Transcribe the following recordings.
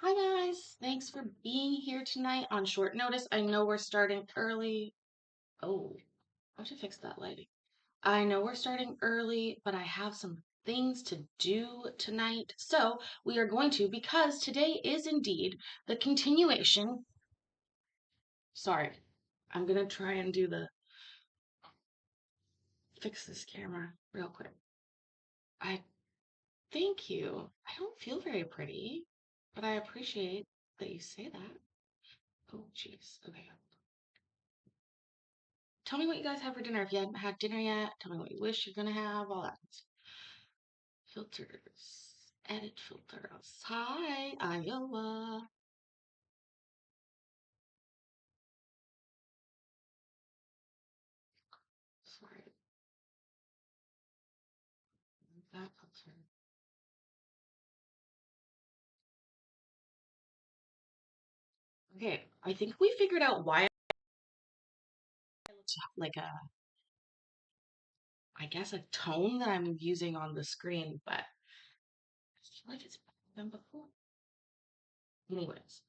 Hi guys, thanks for being here tonight on short notice. I know we're starting early. Oh, I have to fix that lighting. I know we're starting early, but I have some things to do tonight. So we are going to, because today is indeed the continuation. Sorry, I'm gonna try and fix this camera real quick. I thank you. I don't feel very pretty, but I appreciate that you say that. Oh, jeez. Okay. Tell me what you guys have for dinner. If you haven't had dinner yet, tell me what you wish you're gonna have, all that. Filters. Edit filters. Hi, Iowa. Sorry, that filter. Okay, I think we figured out why I look like I guess a tone that I'm using on the screen, but I feel like it's been before. Anyways.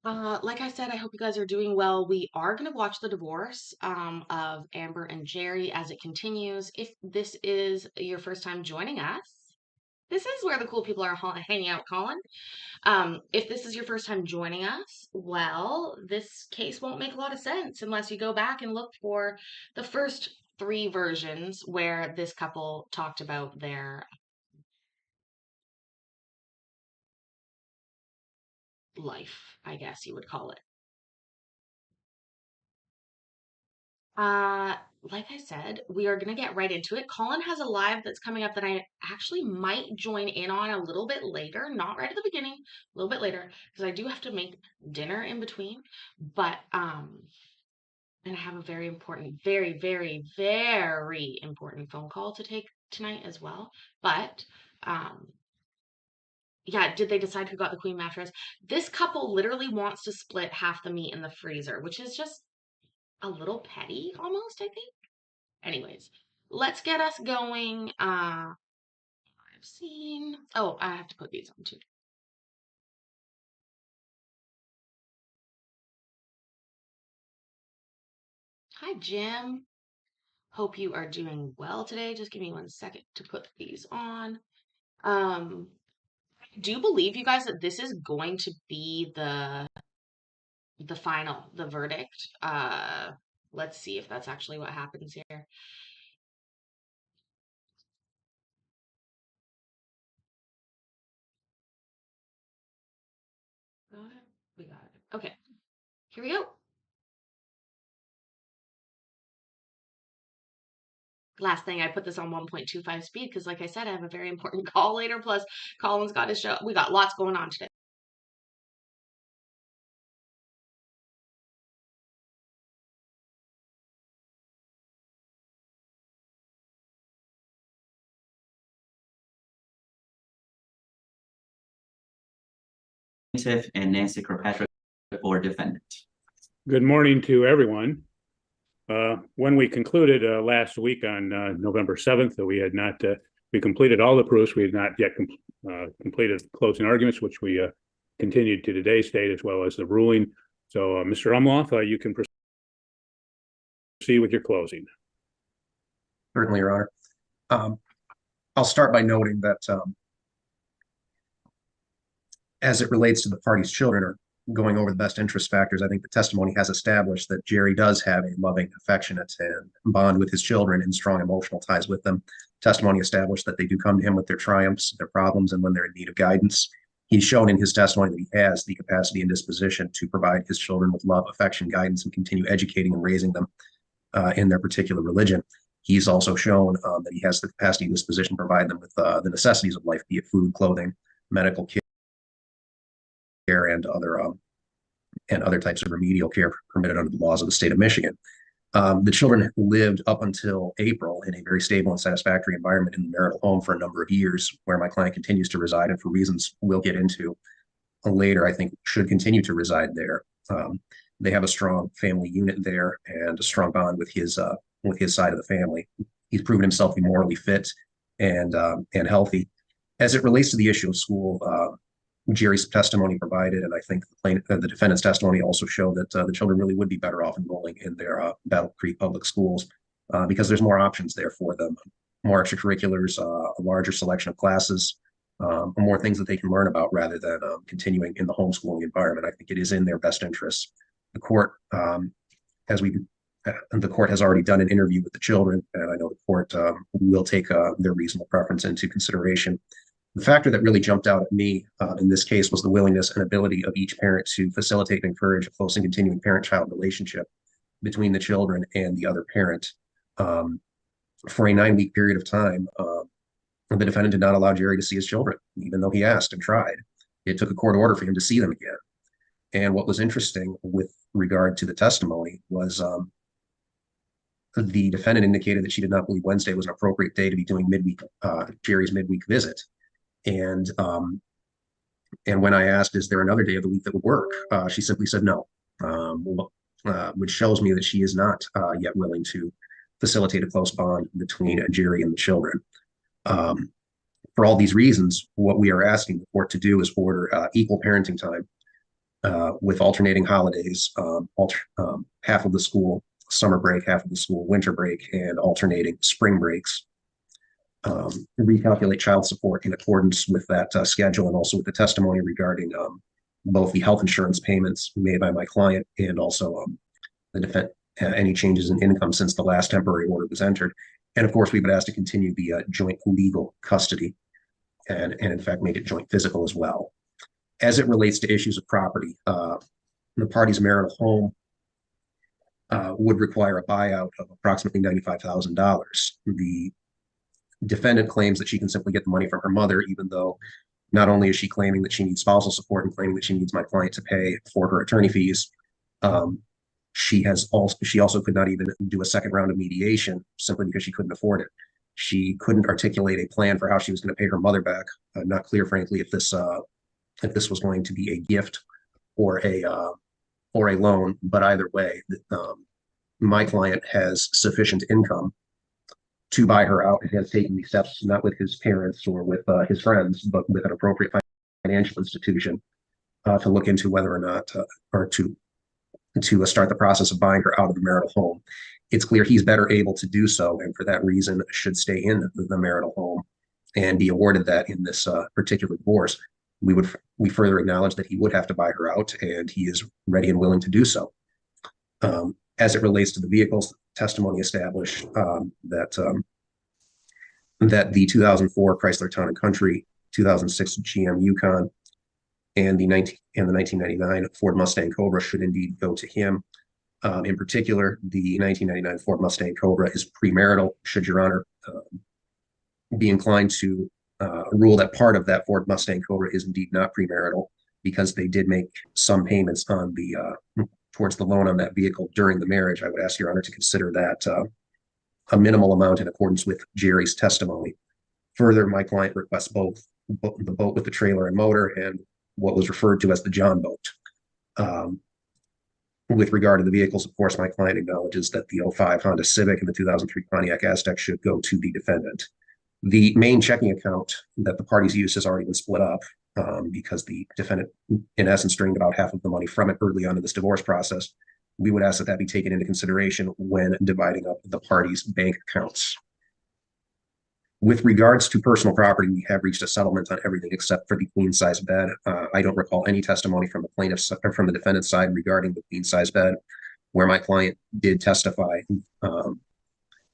Like I said, I hope you guys are doing well. We are going to watch the divorce of Amber and Jerry as it continues. If this is your first time joining us, this is where the cool people are hanging out, Colin. If this is your first time joining us, well, this case won't make a lot of sense unless you go back and look for the first three versions where this couple talked about their life, I guess you would call it. Uh, like I said, we are going to get right into it. Colin has a live that's coming up that I actually might join in on a little bit later, not right at the beginning, a little bit later, because I do have to make dinner in between. But and I have a very important, very, very, very important phone call to take tonight as well. But um, yeah, did they decide who got the queen mattress? This couple literally wants to split half the meat in the freezer, which is just a little petty almost, I think. Anyways, let's get us going. I've seen. Oh, I have to put these on too. Hi, Jim. Hope you are doing well today. Just give me 1 second to put these on. Um, I do believe you guys that this is going to be the final, the verdict. Let's see if that's actually what happens here. Got it. We got it. Okay, here we go. Last thing, I put this on 1.25 speed because, like I said, I have a very important call later. Plus, Colin's got his show. We got lots going on today. Plaintiff and Nancy Kirkpatrick for defendant. Good morning to everyone. When we concluded last week on November 7th that we completed all the proofs, we had not yet completed closing arguments, which we continued to today's date as well as the ruling. So, Mr. Umloff, you can proceed with your closing. Certainly, Your Honor. I'll start by noting that as it relates to the parties' children or going over the best interest factors, I think the testimony has established that Jerry does have a loving, affectionate, and bond with his children and strong emotional ties with them. Testimony established that they do come to him with their triumphs, their problems, and when they're in need of guidance. He's shown in his testimony that he has the capacity and disposition to provide his children with love, affection, guidance, and continue educating and raising them in their particular religion. He's also shown that he has the capacity and disposition to provide them with the necessities of life, be it food, clothing, medical care, and other types of remedial care permitted under the laws of the state of Michigan. The children lived up until April in a very stable and satisfactory environment in the marital home for a number of years, where my client continues to reside, and for reasons we'll get into later, I think should continue to reside there. They have a strong family unit there and a strong bond with his side of the family. He's proven himself to be morally fit and healthy. As it relates to the issue of school, Jerry's testimony provided, and I think the defendant's testimony also showed that the children really would be better off enrolling in their Battle Creek public schools because there's more options there for them, more extracurriculars, a larger selection of classes, more things that they can learn about rather than continuing in the homeschooling environment. I think it is in their best interest. The court, the court has already done an interview with the children, and I know the court will take their reasonable preference into consideration. The factor that really jumped out at me in this case was the willingness and ability of each parent to facilitate and encourage a close and continuing parent-child relationship between the children and the other parent. For a 9-week period of time, the defendant did not allow Jerry to see his children, even though he asked and tried. It took a court order for him to see them again. And what was interesting with regard to the testimony was the defendant indicated that she did not believe Wednesday was an appropriate day to be doing Jerry's midweek visit. And when I asked, is there another day of the week that would work? She simply said no, which shows me that she is not yet willing to facilitate a close bond between Jerry and the children. For all these reasons, what we are asking the court to do is order equal parenting time with alternating holidays, half of the school summer break, half of the school winter break, and alternating spring breaks. Recalculate child support in accordance with that schedule, and also with the testimony regarding both the health insurance payments made by my client and also any changes in income since the last temporary order was entered. And of course, we would ask to continue the joint legal custody and in fact make it joint physical as well. As it relates to issues of property, the party's marital home would require a buyout of approximately $95,000. The defendant claims that she can simply get the money from her mother, even though not only is she claiming that she needs spousal support and claiming that she needs my client to pay for her attorney fees, she also could not even do a second round of mediation simply because she couldn't afford it. She couldn't articulate a plan for how she was going to pay her mother back. Not clear, frankly, if this was going to be a gift or a loan, but either way, my client has sufficient income to buy her out and has taken these steps, not with his parents or with his friends, but with an appropriate financial institution to look into whether or not, or to start the process of buying her out of the marital home. It's clear he's better able to do so, and for that reason should stay in the marital home and be awarded that in this particular divorce. We further acknowledge that he would have to buy her out, and he is ready and willing to do so. As it relates to the vehicles, testimony established that the 2004 Chrysler Town and Country, 2006 GM Yukon, and the 1999 Ford Mustang Cobra should indeed go to him. In particular, the 1999 Ford Mustang Cobra is premarital. Should Your Honor be inclined to rule that part of that Ford Mustang Cobra is indeed not premarital, because they did make some payments on towards the loan on that vehicle during the marriage, I would ask Your Honor to consider that a minimal amount in accordance with Jerry's testimony. Further, my client requests both the boat with the trailer and motor and what was referred to as the John boat. With regard to the vehicles, of course, my client acknowledges that the 05 Honda Civic and the 2003 Pontiac Aztek should go to the defendant. The main checking account that the parties use has already been split up because the defendant, in essence, drained about half of the money from it early on in this divorce process. We would ask that that be taken into consideration when dividing up the parties' bank accounts. With regards to personal property, we have reached a settlement on everything except for the queen size bed. I don't recall any testimony from the plaintiff's or from the defendant's side regarding the queen size bed, where my client did testify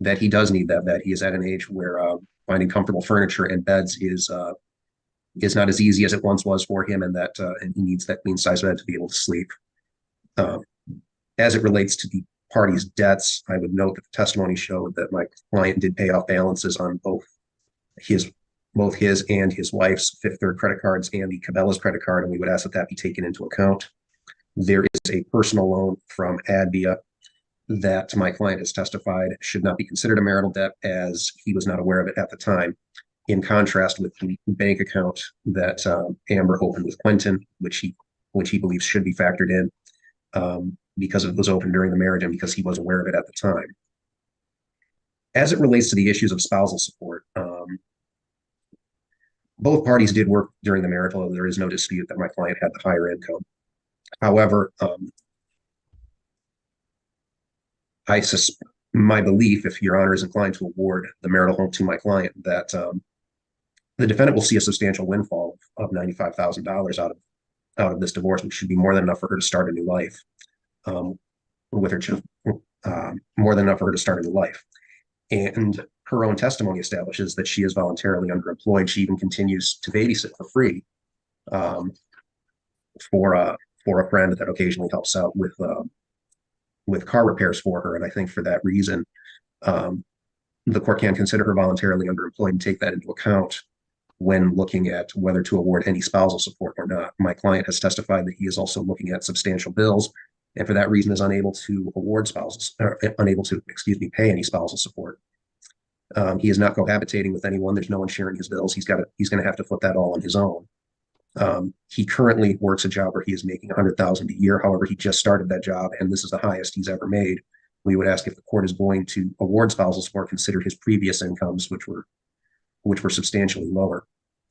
that he does need that bed. He is at an age where finding comfortable furniture and beds is not as easy as it once was for him, and that and he needs that queen size bed to be able to sleep. As it relates to the parties' debts, I would note that the testimony showed that my client did pay off balances on both his and his wife's Fifth Third credit cards and the Cabela's credit card, and we would ask that that be taken into account. There is a personal loan from Advia that my client has testified should not be considered a marital debt, as he was not aware of it at the time, in contrast with the bank account that Amber opened with Quentin, which he believes should be factored in because it was opened during the marriage and because he was aware of it at the time. As it relates to the issues of spousal support, Both parties did work during the marital. There is no dispute that my client had the higher income. However, my belief, if Your Honor is inclined to award the marital home to my client, that the defendant will see a substantial windfall of $95,000 out of this divorce, which should be more than enough for her to start a new life with her children. More than enough for her to start a new life. And her own testimony establishes that she is voluntarily underemployed. She even continues to babysit for free for a friend that occasionally helps out with car repairs for her. And I think for that reason, the court can consider her voluntarily underemployed and take that into account when looking at whether to award any spousal support or not. My client has testified that he is also looking at substantial bills, and for that reason is unable to pay any spousal support. He is not cohabitating with anyone. There's no one sharing his bills. He's going to have to foot that all on his own. He currently works a job where he is making $100,000 a year. However, he just started that job, and this is the highest he's ever made. We would ask if the court is going to award spousal support, consider his previous incomes, which were substantially lower.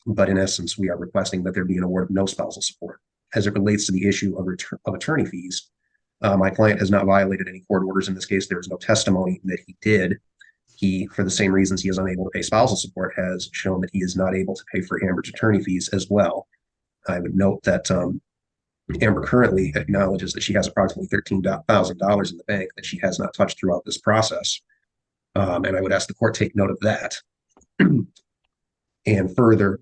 But in essence, we are requesting that there be an award of no spousal support. As it relates to the issue of attorney fees, my client has not violated any court orders in this case. There is no testimony that he did. He, for the same reasons he is unable to pay spousal support, has shown that he is not able to pay for Amber's attorney fees as well. I would note that Amber currently acknowledges that she has approximately $13,000 in the bank that she has not touched throughout this process. And I would ask the court take note of that. And further,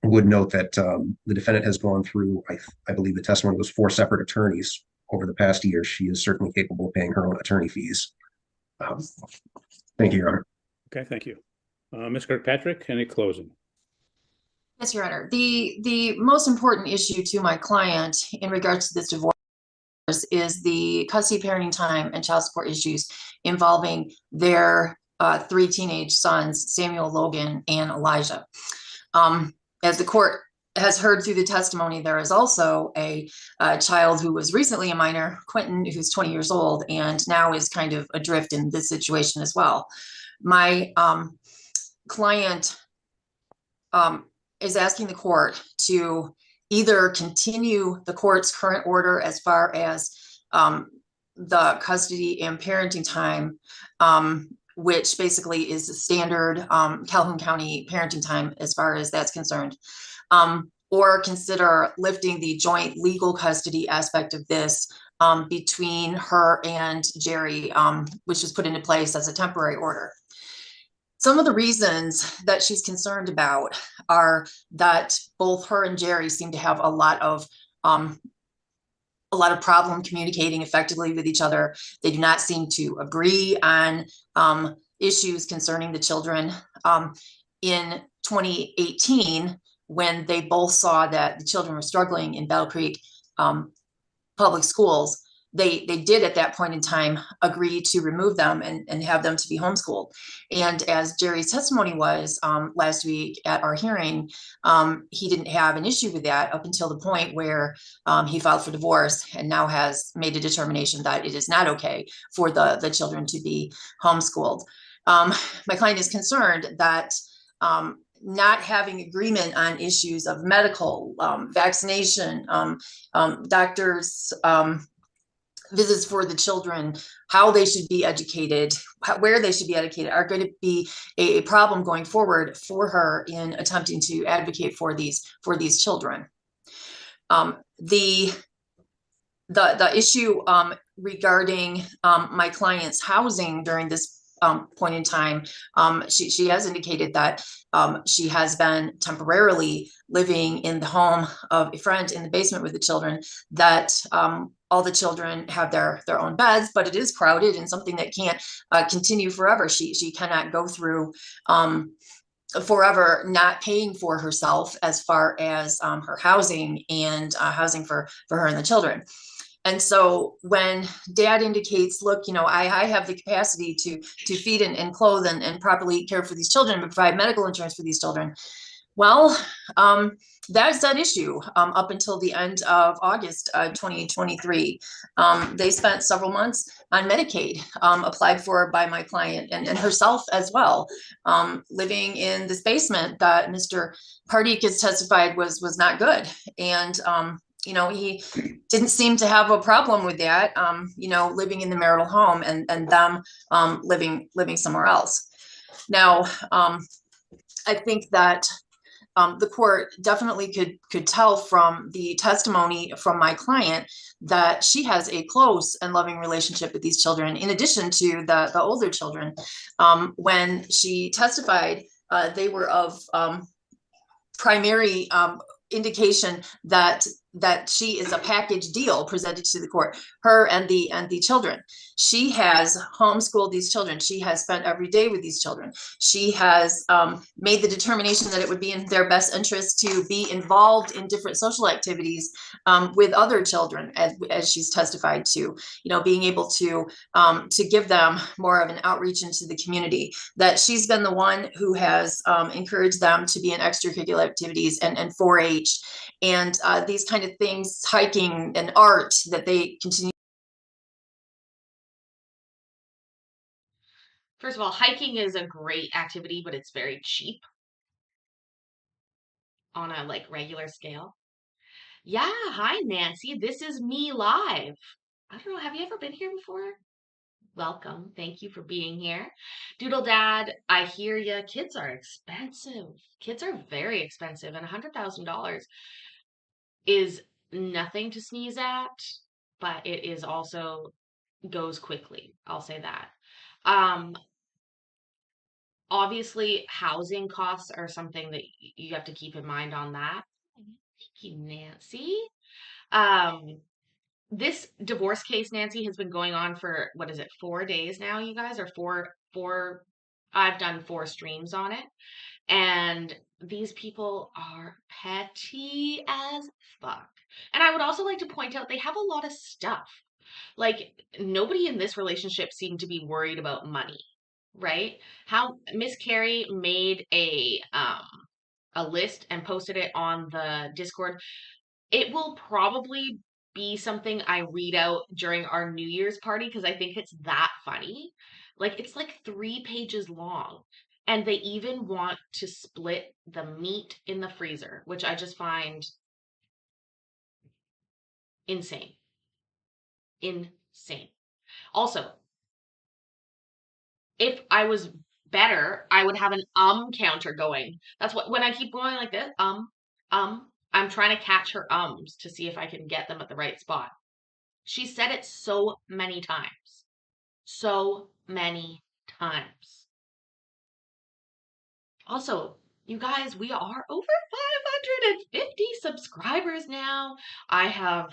would note that the defendant has gone through, I believe the testimony was 4 separate attorneys over the past year. She is certainly capable of paying her own attorney fees. Thank you, Your Honor. Okay, thank you. Ms. Kirkpatrick, any closing? Yes, Your Honor. The most important issue to my client in regards to this divorce is the custody, parenting time, and child support issues involving their 3 teenage sons, Samuel, Logan, and Elijah. As the court has heard through the testimony, there is also a child who was recently a minor, Quentin, who's 20 years old, and now is kind of adrift in this situation as well. My client is asking the court to either continue the court's current order as far as the custody and parenting time, which basically is the standard Calhoun County parenting time as far as that's concerned, or consider lifting the joint legal custody aspect of this between her and Jerry, which was put into place as a temporary order. Some of the reasons that she's concerned about are that both her and Jerry seem to have a lot of problem communicating effectively with each other. They do not seem to agree on issues concerning the children. In 2018, when they both saw that the children were struggling in Battle Creek public schools, they did at that point in time agree to remove them and have them to be homeschooled. And as Jerry's testimony was last week at our hearing, he didn't have an issue with that up until the point where he filed for divorce and now has made a determination that it is not okay for the children to be homeschooled. My client is concerned that not having agreement on issues of medical, vaccination, doctors' visits for the children, how they should be educated, where they should be educated, are going to be a problem going forward for her in attempting to advocate for these children. The issue regarding my client's housing during this point in time, she has indicated that she has been temporarily living in the home of a friend in the basement with the children, that all the children have their own beds, but it is crowded and something that can't continue forever. She cannot go through forever not paying for herself as far as her housing and housing for her and the children. And so when dad indicates, look, I have the capacity to feed and clothe and properly care for these children, but provide medical insurance for these children. Well, that is that issue up until the end of August 2023. They spent several months on Medicaid, applied for by my client and herself as well, living in this basement that Mr. Pardik has testified was not good. And you know, he didn't seem to have a problem with that, you know, living in the marital home and them living somewhere else. Now, I think that the court definitely could tell from the testimony from my client that she has a close and loving relationship with these children, in addition to the older children. When she testified, they were of primary indication that she is a package deal presented to the court, her and the children. She has homeschooled these children. She has spent every day with these children. She has made the determination that it would be in their best interest to be involved in different social activities with other children, as she's testified to, you know, being able to give them more of an outreach into the community, that she's been the one who has encouraged them to be in extracurricular activities and 4-H and these kind of things, hiking and art, that they continue. First of all, hiking is a great activity, but it's very cheap on a like regular scale. Yeah, hi Nancy. This is me live. I don't know, have you ever been here before? Welcome. Thank you for being here. Doodle Dad, I hear ya. Kids are expensive. Kids are very expensive, and $100,000 is nothing to sneeze at, but it is also goes quickly. I'll say that. Obviously, housing costs are something that you have to keep in mind on that. Thank you, Nancy. This divorce case, Nancy, has been going on for, what is it, 4 days now, you guys? Or four, I've done 4 streams on it. And these people are petty as fuck. And I would also like to point out they have a lot of stuff. Like, nobody in this relationship seemed to be worried about money, right? How Miss Carrie made a list and posted it on the Discord. It will probably be something I read out during our New Year's party because I think it's that funny. Like, it's like 3 pages long. And they even want to split the meat in the freezer, which I just find insane. Insane. Also, if I was better, I would have an counter going. That's what, when I keep going like this, I'm trying to catch her ums to see if I can get them at the right spot. She said it so many times. So many times. Also, you guys, we are over 550 subscribers now. I have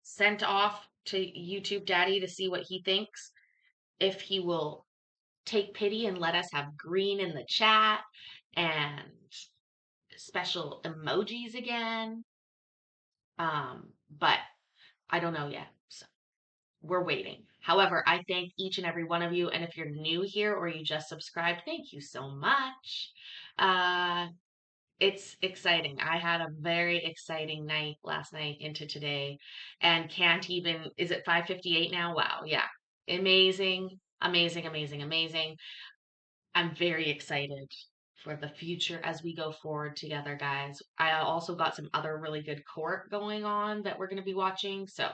sent off to YouTube Daddy to see what he thinks. If he will take pity and let us have green in the chat and special emojis again. But I don't know yet. So we're waiting. However, I thank each and every one of you. And if you're new here or you just subscribed, thank you so much. It's exciting. I had a very exciting night last night into today and can't even, is it 5:58 now? Wow. Yeah. Amazing, amazing, amazing, amazing. I'm very excited for the future as we go forward together, guys. I also got some other really good court going on that we're going to be watching. So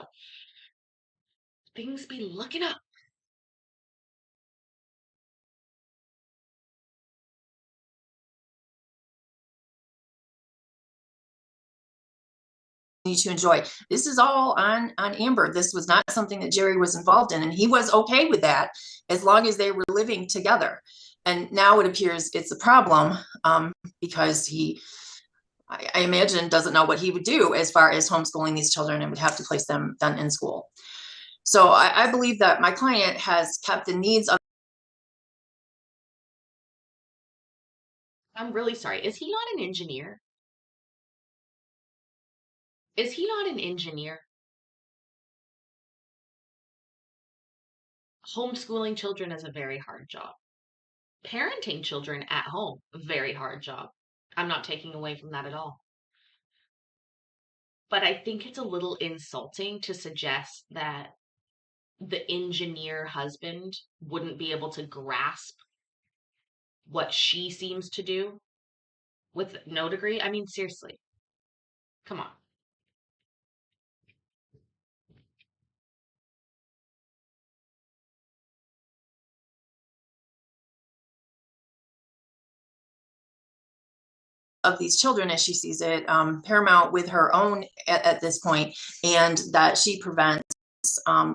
things be looking up. To enjoy. This is all on Amber. This was not something that Jerry was involved in, and he was okay with that as long as they were living together. And now it appears it's a problem because he, I imagine, doesn't know what he would do as far as homeschooling these children and would have to place them then in school. So I believe that my client has kept the needs of. I'm really sorry. Is he not an engineer? Is he not an engineer? Homeschooling children is a very hard job. Parenting children at home, very hard job. I'm not taking away from that at all. but I think it's a little insulting to suggest that the engineer husband wouldn't be able to grasp what she seems to do with no degree. I mean, seriously, come on. Of these children as she sees it, paramount with her own at this point, and that she prevents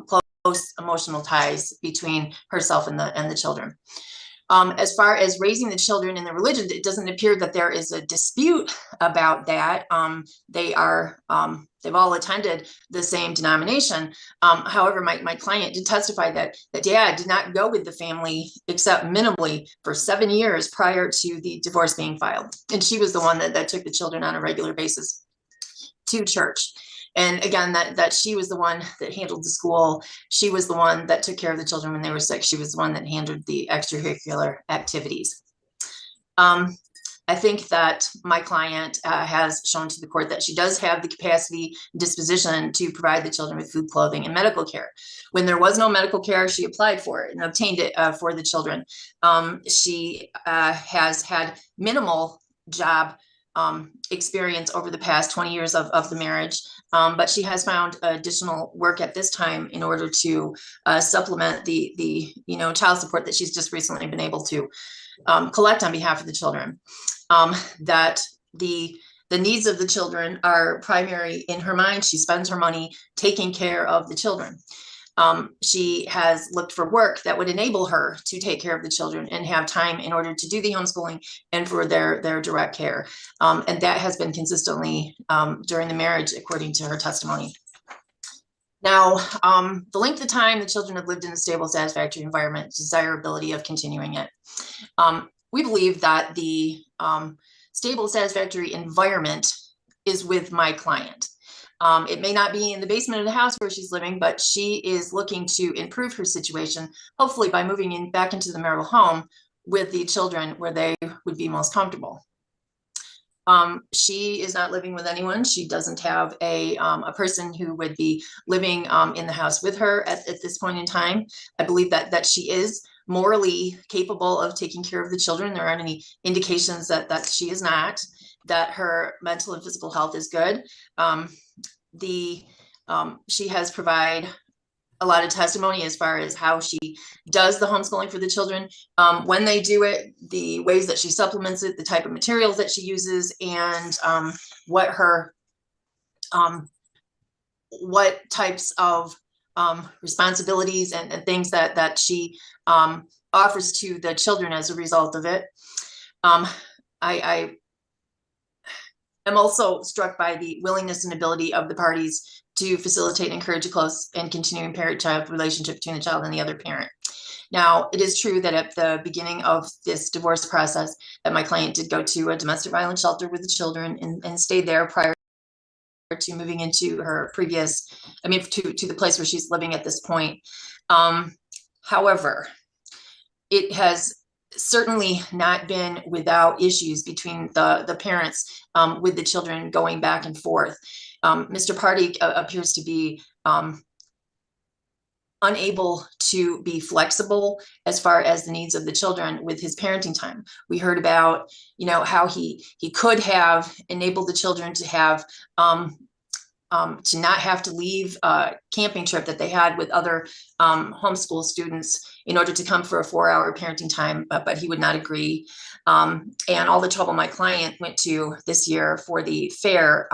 close emotional ties between herself and the children. As far as raising the children in the religion, it doesn't appear that there is a dispute about that. They've all attended the same denomination. However, my client did testify that dad did not go with the family except minimally for 7 years prior to the divorce being filed. And she was the one that took the children on a regular basis to church. And again, that she was the one that handled the school. She was the one that took care of the children when they were sick. She was the one that handled the extracurricular activities. I think that my client has shown to the court that she does have the capacity and disposition to provide the children with food, clothing, and medical care. When there was no medical care, she applied for it and obtained it for the children. She has had minimal job experience over the past 20 years of the marriage. But she has found additional work at this time in order to supplement the child support that she's just recently been able to collect on behalf of the children. That the needs of the children are primary in her mind. She spends her money taking care of the children. She has looked for work that would enable her to take care of the children and have time in order to do the homeschooling and for their direct care. And that has been consistently during the marriage, according to her testimony. Now, the length of time the children have lived in a stable, satisfactory environment, desirability of continuing it. We believe that the stable, satisfactory environment is with my client. It may not be in the basement of the house where she's living, but she is looking to improve her situation, hopefully by moving back into the marital home with the children where they would be most comfortable. She is not living with anyone. She doesn't have a person who would be living in the house with her at this point in time. I believe that she is morally capable of taking care of the children. There aren't any indications that she is not, that her mental and physical health is good. She has provided a lot of testimony as far as how she does the homeschooling for the children, when they do it, the ways that she supplements it, the type of materials that she uses, and what types of responsibilities and things that she offers to the children as a result of it. I am also struck by the willingness and ability of the parties to facilitate and encourage a close and continuing parent-child relationship between the child and the other parent. Now, it is true that at the beginning of this divorce process, that my client did go to a domestic violence shelter with the children and stayed there prior to moving into her previous, to the place where she's living at this point. However, it has certainly not been without issues between the parents with the children going back and forth. Mr. Party appears to be unable to be flexible as far as the needs of the children with his parenting time. We heard about, how he could have enabled the children to have to not have to leave a camping trip that they had with other homeschool students in order to come for a 4-hour parenting time, but he would not agree. And all the trouble my client went to this year for the fair,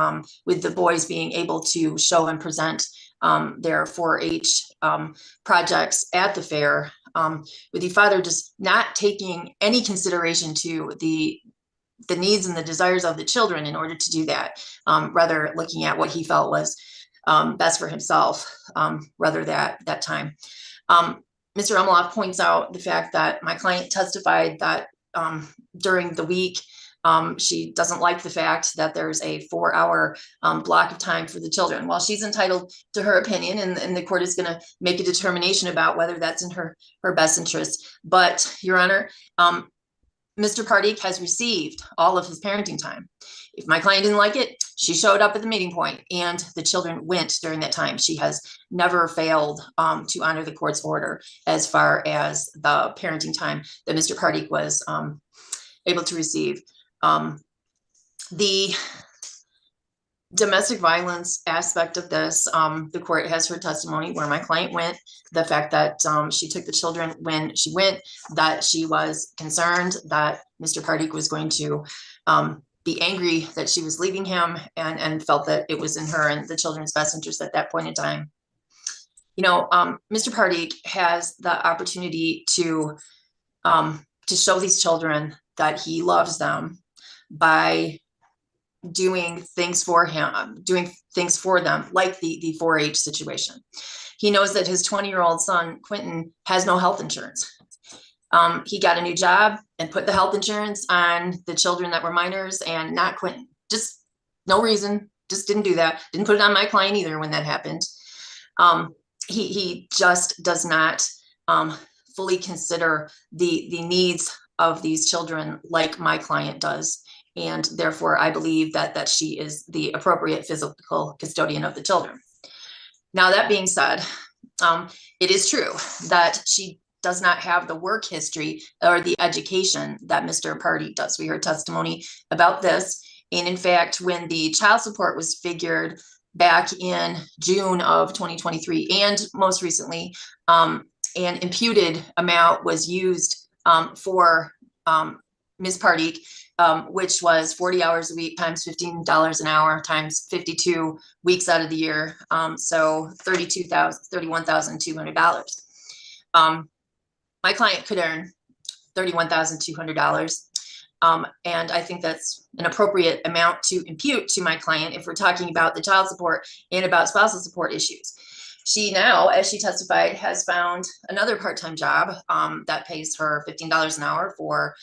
with the boys being able to show and present their 4-H projects at the fair, with the father just not taking any consideration to the needs and the desires of the children in order to do that, rather looking at what he felt was best for himself, rather that time. Mr. Umloff points out the fact that my client testified that during the week, she doesn't like the fact that there's a 4-hour block of time for the children. While she's entitled to her opinion, and the court is going to make a determination about whether that's in her best interest. But, Your Honor, Mr. Pardik has received all of his parenting time. If my client didn't like it, she showed up at the meeting point and the children went during that time. She has never failed to honor the court's order as far as the parenting time that Mr. Pardik was able to receive. The domestic violence aspect of this, the court has heard testimony where my client went, the fact that she took the children when she went, that she was concerned that Mr. Pardik was going to be angry that she was leaving him, and felt that it was in her and the children's best interest at that point in time. You know, Mr. Pardik has the opportunity to show these children that he loves them by doing things for them, like the 4-H situation. He knows that his 20-year-old son, Quentin, has no health insurance. He got a new job and put the health insurance on the children that were minors and not Quentin. Just no reason, just didn't do that. Didn't put it on my client either when that happened. He just does not fully consider the needs of these children like my client does. And therefore, I believe that she is the appropriate physical custodian of the children. Now, that being said, it is true that she does not have the work history or the education that Mr. Pardik does. We heard testimony about this. And in fact, when the child support was figured back in June of 2023, and most recently, an imputed amount was used for Ms. Pardik, which was 40 hours a week times $15 an hour times 52 weeks out of the year. So $31,200. My client could earn $31,200. And I think that's an appropriate amount to impute to my client if we're talking about the child support and about spousal support issues. She now, as she testified, has found another part-time job that pays her $15 an hour for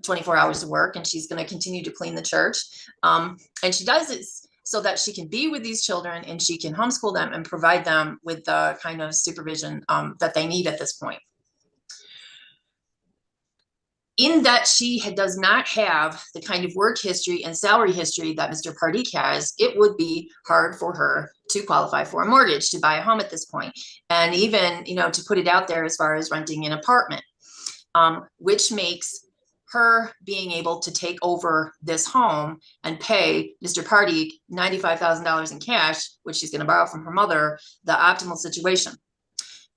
24 hours of work, and she's going to continue to clean the church. And she does it so that she can be with these children and she can homeschool them and provide them with the kind of supervision that they need at this point. In that she does not have the kind of work history and salary history that Mr. Pardik has, it would be hard for her to qualify for a mortgage to buy a home at this point. And even, you know, to put it out there as far as renting an apartment, which makes her being able to take over this home and pay Mr. Pardik $95,000 in cash, which she's going to borrow from her mother, the optimal situation.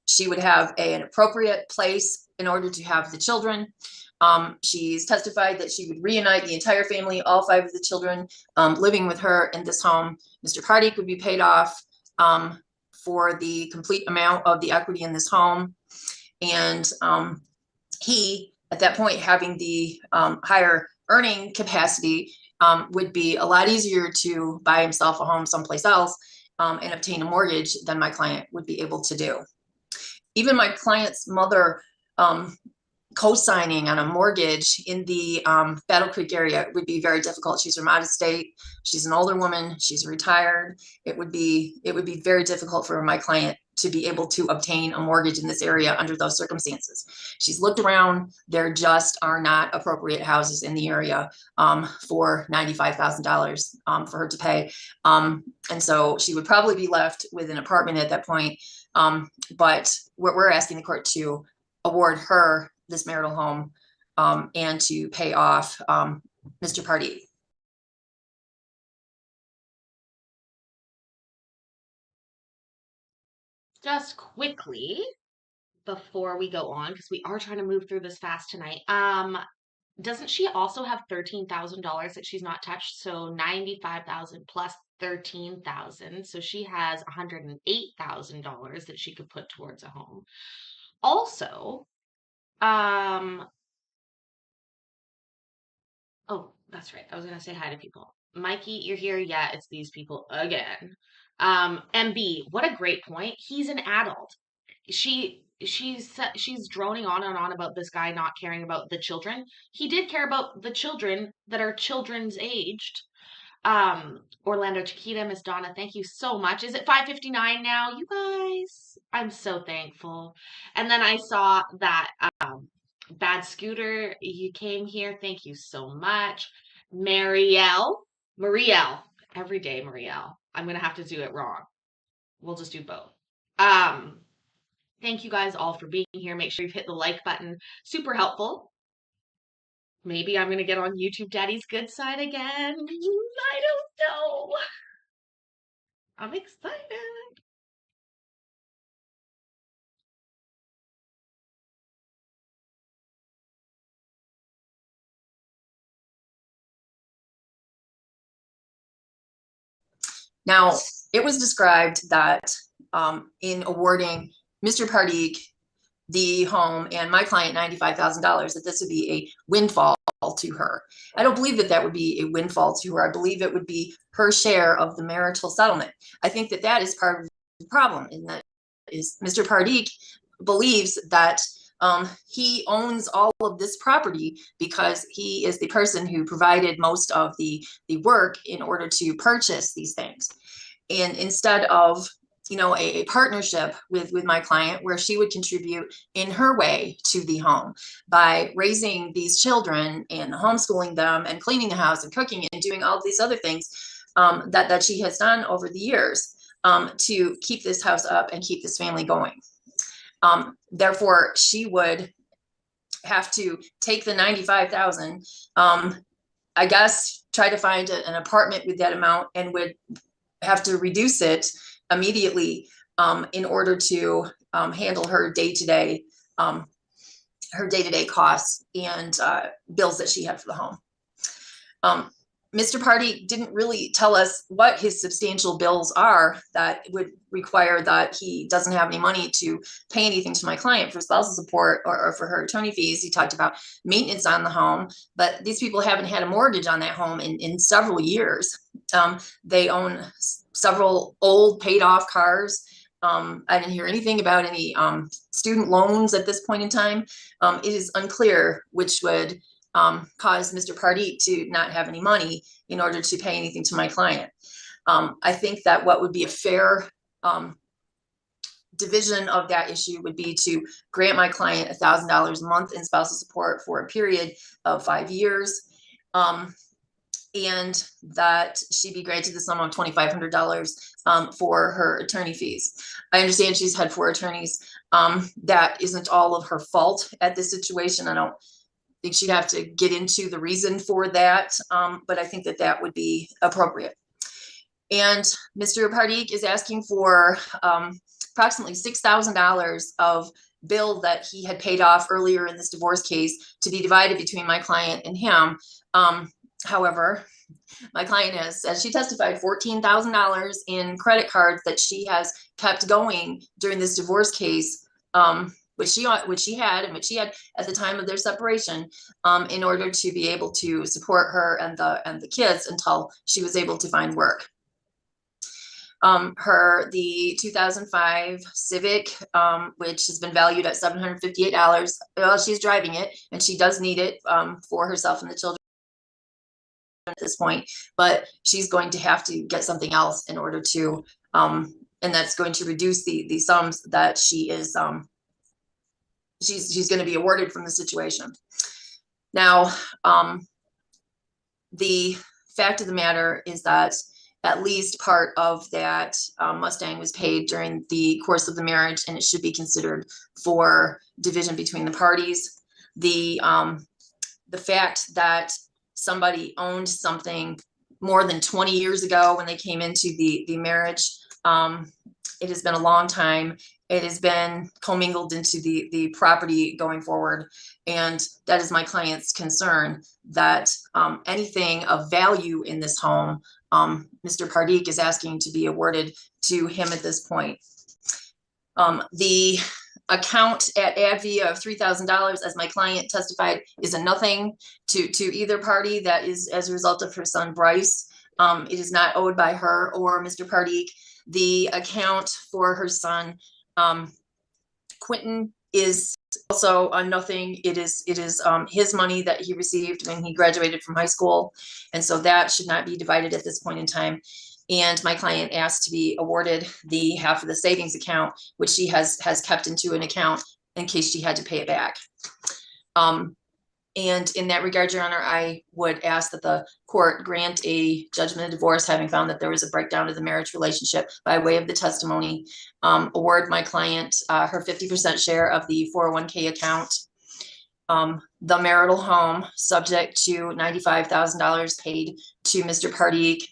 She would have an appropriate place in order to have the children. She's testified that she would reunite the entire family, all 5 of the children living with her in this home. Mr. Pardik would be paid off for the complete amount of the equity in this home. And he, at that point, having the higher earning capacity, would be a lot easier to buy himself a home someplace else and obtain a mortgage than my client would be able to do. Even my client's mother co-signing on a mortgage in the Battle Creek area would be very difficult. She's from out of state. She's an older woman. She's retired. It would be very difficult for my client to be able to obtain a mortgage in this area under those circumstances. She's looked around. There just are not appropriate houses in the area for $95,000 for her to pay. And so she would probably be left with an apartment at that point. But we're asking the court to award her this marital home and to pay off Mr. Pardik. Just quickly before we go on, because we are trying to move through this fast tonight. Doesn't she also have $13,000 that she's not touched? So $95,000 plus $13,000. So she has $108,000 that she could put towards a home. Also, oh, that's right. I was gonna say hi to people. Mikey, you're here. Yeah, it's these people again. MB, what a great point. He's an adult. She's droning on and on about this guy not caring about the children. He did care about the children that are children's aged. Orlando Chiquita, Miss Donna, thank you so much. Is it 5:59 now? You guys, I'm so thankful. And then I saw that Bad Scooter, you came here. Thank you so much. Marielle, every day, Marielle. I'm gonna have to do it wrong. We'll just do both. Thank you guys all for being here. Make sure you've hit the like button. Super helpful. Maybe I'm gonna get on YouTube Daddy's good side again. I don't know. I'm excited. Now, it was described that in awarding Mr. Pardeek the home and my client $95,000, that this would be a windfall to her. I don't believe that that would be a windfall to her. I believe it would be her share of the marital settlement. I think that that is part of the problem, in that is Mr. Pardeek believes that he owns all of this property because he is the person who provided most of the work in order to purchase these things. And instead of, you know, a partnership with my client where she would contribute in her way to the home by raising these children and homeschooling them and cleaning the house and cooking and doing all of these other things that she has done over the years to keep this house up and keep this family going. Therefore, she would have to take the 95,000, I guess, try to find an apartment with that amount, and would have to reduce it immediately in order to handle her day-to-day costs and bills that she had for the home. Mr. Pardeek didn't really tell us what his substantial bills are that would require that he doesn't have any money to pay anything to my client for spousal support or for her attorney fees. He talked about maintenance on the home, but these people haven't had a mortgage on that home in several years. They own several old paid off cars. I didn't hear anything about any student loans at this point in time. It is unclear which would cause Mr. Pardeek to not have any money in order to pay anything to my client. I think that what would be a fair division of that issue would be to grant my client $1,000 a month in spousal support for a period of 5 years, and that she be granted the sum of $2,500 for her attorney fees. I understand she's had 4 attorneys. That isn't all of her fault at this situation. I don't think she'd have to get into the reason for that, but I think that that would be appropriate. And Mr. Pardeek is asking for approximately $6,000 of bill that he had paid off earlier in this divorce case to be divided between my client and him. However, my client has, as she testified, $14,000 in credit cards that she has kept going during this divorce case, which she had at the time of their separation, in order to be able to support her and the kids until she was able to find work. The 2005 Civic, which has been valued at $758. Well, she's driving it and she does need it for herself and the children at this point, but she's going to have to get something else in order to, and that's going to reduce the sums that she is, she's going to be awarded from the situation. Now, the fact of the matter is that at least part of that Mustang was paid during the course of the marriage, and it should be considered for division between the parties. The fact that somebody owned something more than 20 years ago when they came into the marriage, it has been a long time. It has been commingled into the property going forward. And that is my client's concern, that anything of value in this home, Mr. Pardeek is asking to be awarded to him at this point. The account at ADV of $3,000, as my client testified, is a nothing to either party. That is as a result of her son, Bryce. It is not owed by her or Mr. Pardeek. The account for her son, Quentin, is also a nothing. It is his money that he received when he graduated from high school. And so that should not be divided at this point in time. And my client asked to be awarded the half of the savings account, which she has kept into an account in case she had to pay it back. And in that regard, Your Honor, I would ask that the court grant a judgment of divorce, having found that there was a breakdown of the marriage relationship by way of the testimony. Award my client her 50% share of the 401k account. The marital home, subject to $95,000 paid to Mr. Pardeek.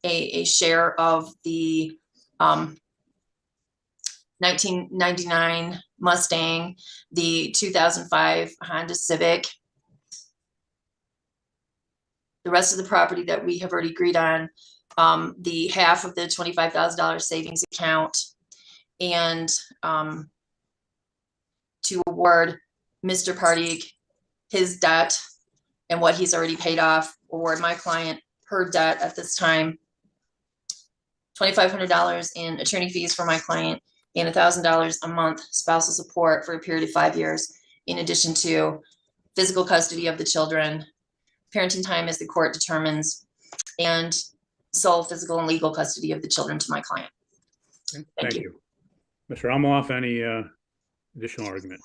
A share of the 1999 Mustang, the 2005 Honda Civic. The rest of the property that we have already agreed on, the half of the $25,000 savings account, and to award Mr. Pardeek his debt and what he's already paid off, award my client her debt at this time, $2,500 in attorney fees for my client, and $1,000 a month spousal support for a period of 5 years, in addition to physical custody of the children, parenting time as the court determines, and sole physical and legal custody of the children to my client. Thank you. Mr. Almoloff, any additional argument?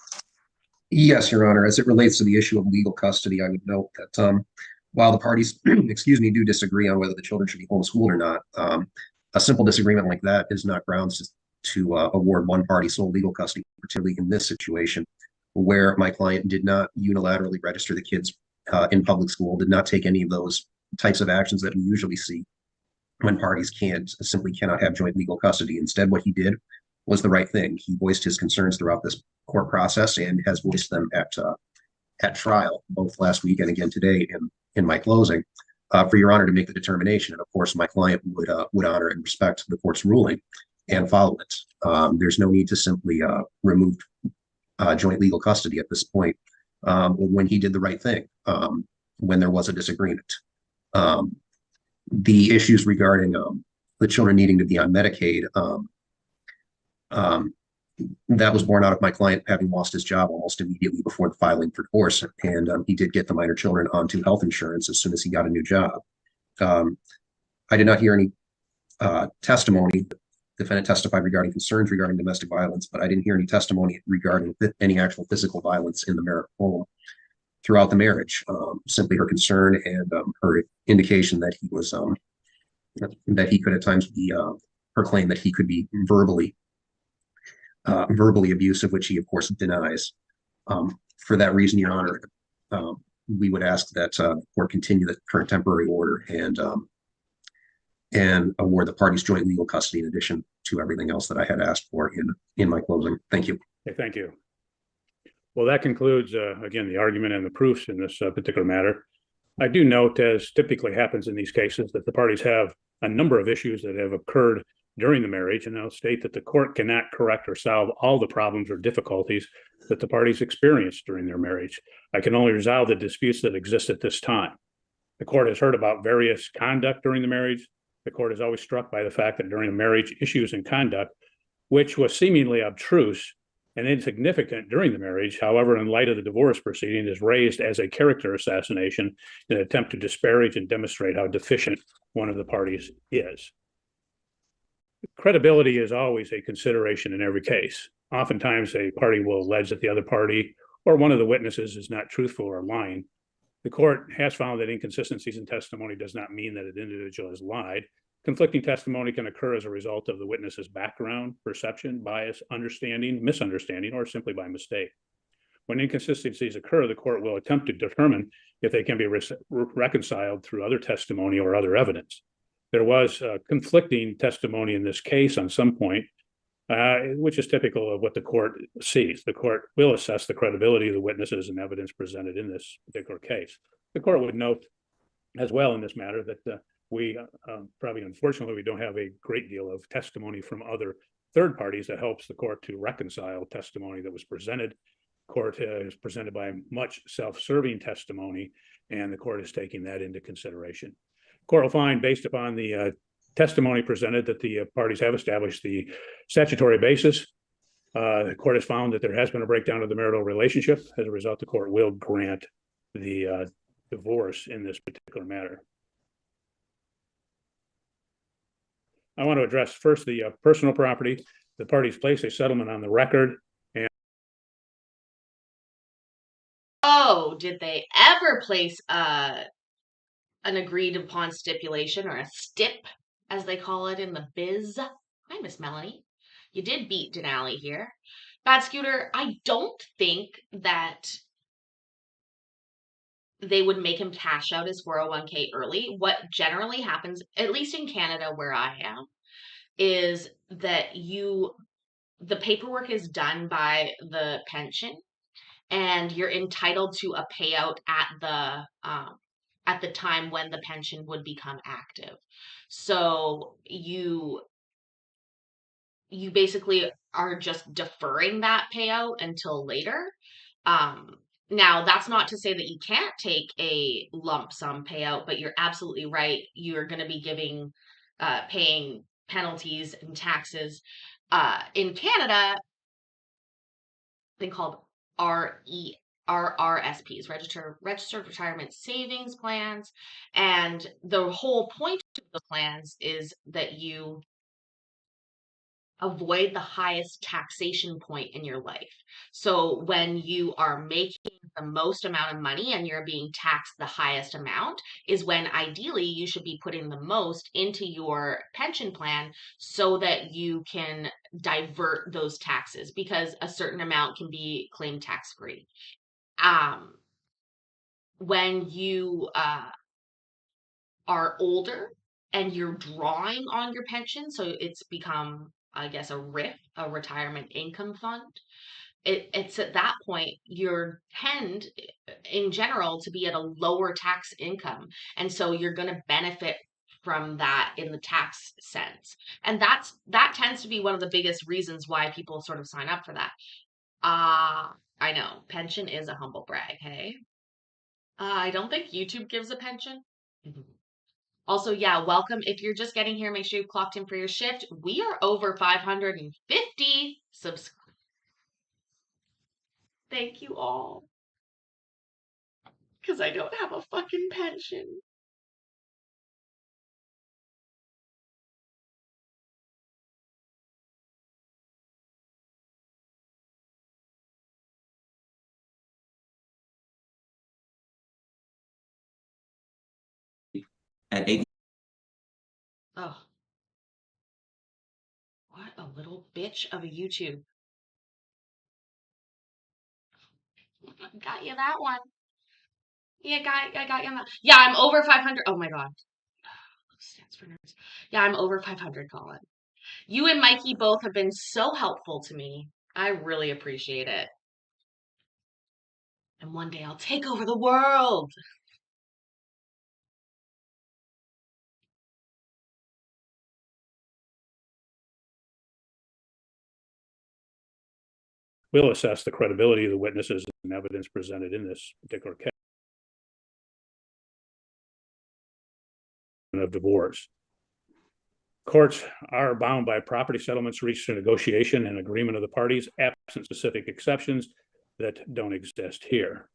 Yes, Your Honor. As it relates to the issue of legal custody, I would note that while the parties, excuse me, do disagree on whether the children should be homeschooled or not, a simple disagreement like that is not grounds to award one party sole legal custody, particularly in this situation where my client did not unilaterally register the kids in public school, did not take any of those types of actions that we usually see when parties simply cannot have joint legal custody. Instead, what he did was the right thing. He voiced his concerns throughout this court process and has voiced them at trial, both last week and again today in my closing, for Your Honor to make the determination. And of course, my client would honor and respect the court's ruling and follow it. There's no need to simply remove joint legal custody at this point when he did the right thing, when there was a disagreement. The issues regarding the children needing to be on Medicaid, that was born out of my client having lost his job almost immediately before the filing for divorce. And he did get the minor children onto health insurance as soon as he got a new job. I did not hear any testimony. The defendant testified regarding concerns regarding domestic violence, but I didn't hear any testimony regarding any actual physical violence in the marital home throughout the marriage. Simply her concern and her indication that he was that he could at times be her claim that he could be verbally abusive, which he of course denies. For that reason, Your Honor, we would ask that the court continue the current temporary order and award the parties joint legal custody in addition to everything else that I had asked for in my closing. Thank you. Okay, thank you. Well, that concludes, again, the argument and the proofs in this particular matter. I do note, as typically happens in these cases, that the parties have a number of issues that have occurred during the marriage, and I'll state that the court cannot correct or solve all the problems or difficulties that the parties experienced during their marriage. I can only resolve the disputes that exist at this time. The court has heard about various conduct during the marriage. The court is always struck by the fact that during a marriage, issues in conduct, which was seemingly abstruse and insignificant during the marriage, however, in light of the divorce proceeding, is raised as a character assassination in an attempt to disparage and demonstrate how deficient one of the parties is. Credibility is always a consideration in every case. Oftentimes, a party will allege that the other party or one of the witnesses is not truthful or lying. The court has found that inconsistencies in testimony does not mean that an individual has lied. Conflicting testimony can occur as a result of the witness's background, perception, bias, understanding, misunderstanding, or simply by mistake. When inconsistencies occur, the court will attempt to determine if they can be reconciled through other testimony or other evidence. There was conflicting testimony in this case on some point, which is typical of what the court sees. The court will assess the credibility of the witnesses and evidence presented in this particular case. The court would note as well in this matter that we probably, unfortunately, we don't have a great deal of testimony from other third parties that helps the court to reconcile testimony that was presented. Court is presented by much self-serving testimony, and the court is taking that into consideration. Court will find, based upon the testimony presented, that the parties have established the statutory basis. The court has found that there has been a breakdown of the marital relationship. As a result, the court will grant the divorce in this particular matter. I want to address first the personal property. The parties place a settlement on the record did they ever place an agreed upon stipulation, or a stip, as they call it in the biz. Hi, Miss Melanie. You did beat Denali here. Bad Scooter, I don't think that they would make him cash out his 401k early. What generally happens, at least in Canada where I am, is that the paperwork is done by the pension, and you're entitled to a payout at the time when the pension would become active. So you basically are just deferring that payout until later. Now, that's not to say that you can't take a lump sum payout, but you're absolutely right. You're going to be paying penalties and taxes. In Canada, thing called RRSPs, Registered Retirement Savings Plans. And the whole point of the plans is that you avoid the highest taxation point in your life. So when you are making the most amount of money and you're being taxed the highest amount is when ideally you should be putting the most into your pension plan so that you can divert those taxes, because a certain amount can be claimed tax-free. When you are older and you're drawing on your pension, so it's become, I guess, a RIF, a retirement income fund. It's at that point you tend, in general, to be at a lower tax income, and so you're going to benefit from that in the tax sense, and that tends to be one of the biggest reasons why people sort of sign up for that. I know pension is a humble brag. Hey, I don't think YouTube gives a pension. Also, yeah, welcome. If you're just getting here, make sure you've clocked in for your shift. We are over 550 subscribers. Thank you all. Because I don't have a fucking pension. At 8. Oh. What a little bitch of a YouTube. Got you that one. Yeah, I got you on that. Yeah, I'm over 500. Oh my God. Stands for nerds. Yeah, I'm over 500, Colin. You and Mikey both have been so helpful to me. I really appreciate it. And one day I'll take over the world. We'll assess the credibility of the witnesses and evidence presented in this particular case of divorce. Courts are bound by property settlements reached through negotiation and agreement of the parties, absent specific exceptions that don't exist here.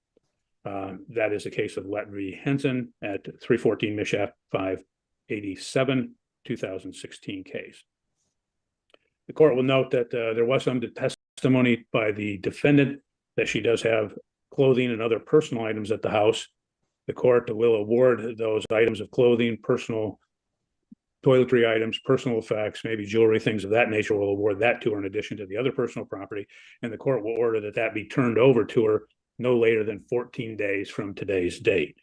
That is the case of Lett v. Henson at 314 Mishap 587, 2016 case. The court will note that there was some testimony by the defendant that she does have clothing and other personal items at the house. The court will award those items of clothing, personal toiletry items, personal effects, maybe jewelry, things of that nature, will award that to her in addition to the other personal property. And the court will order that that be turned over to her no later than 14 days from today's date.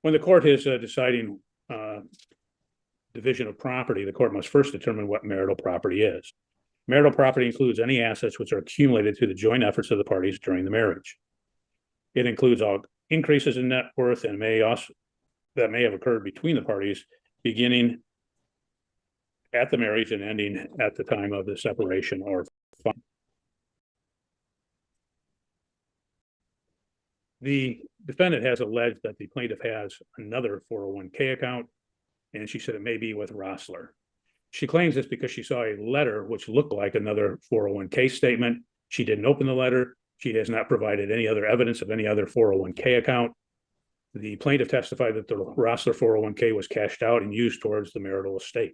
When the court is deciding division of property, the court must first determine what marital property is. Marital property includes any assets which are accumulated through the joint efforts of the parties during the marriage. It includes all increases in net worth and may have occurred between the parties beginning at the marriage and ending at the time of the separation or fund. The defendant has alleged that the plaintiff has another 401k account, and she said it may be with Rossler. She claims this because she saw a letter which looked like another 401k statement. She didn't open the letter. She has not provided any other evidence of any other 401k account. The plaintiff testified that the Rossler 401k was cashed out and used towards the marital estate.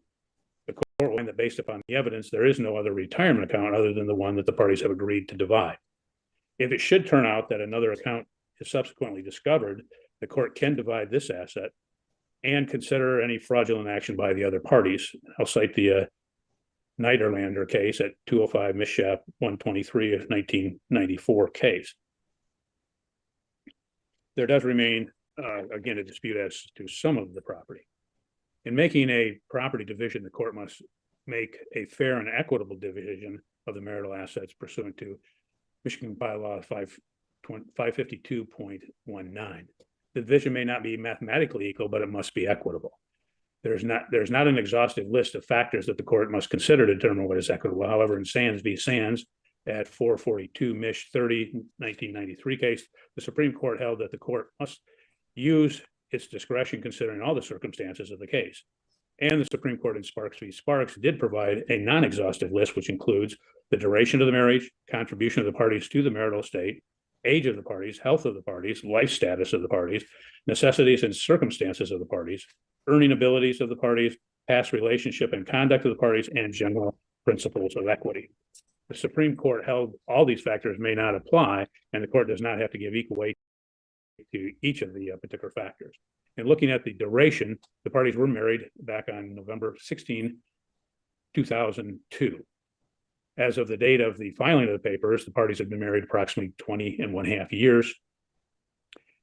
The court will find that based upon the evidence, there is no other retirement account other than the one that the parties have agreed to divide. If it should turn out that another account is subsequently discovered, the court can divide this asset and consider any fraudulent action by the other parties. I'll cite the Niederlander case at 205 Misshap 123 of 1994 case. There does remain, again, a dispute as to some of the property. In making a property division, the court must make a fair and equitable division of the marital assets pursuant to Michigan bylaw 552.19. The division may not be mathematically equal, but it must be equitable. There's not an exhaustive list of factors that the court must consider to determine what is equitable. However, in Sands v. Sands at 442 Mich 30, 1993 case, the Supreme Court held that the court must use its discretion considering all the circumstances of the case. And the Supreme Court in Sparks v. Sparks did provide a non-exhaustive list, which includes the duration of the marriage, contribution of the parties to the marital estate, age of the parties, health of the parties, life status of the parties, necessities and circumstances of the parties, earning abilities of the parties, past relationship and conduct of the parties, and general principles of equity. The Supreme Court held all these factors may not apply, and the court does not have to give equal weight to each of the particular factors. And looking at the duration, the parties were married back on November 16, 2002. As of the date of the filing of the papers, the parties had been married approximately 20.5 years,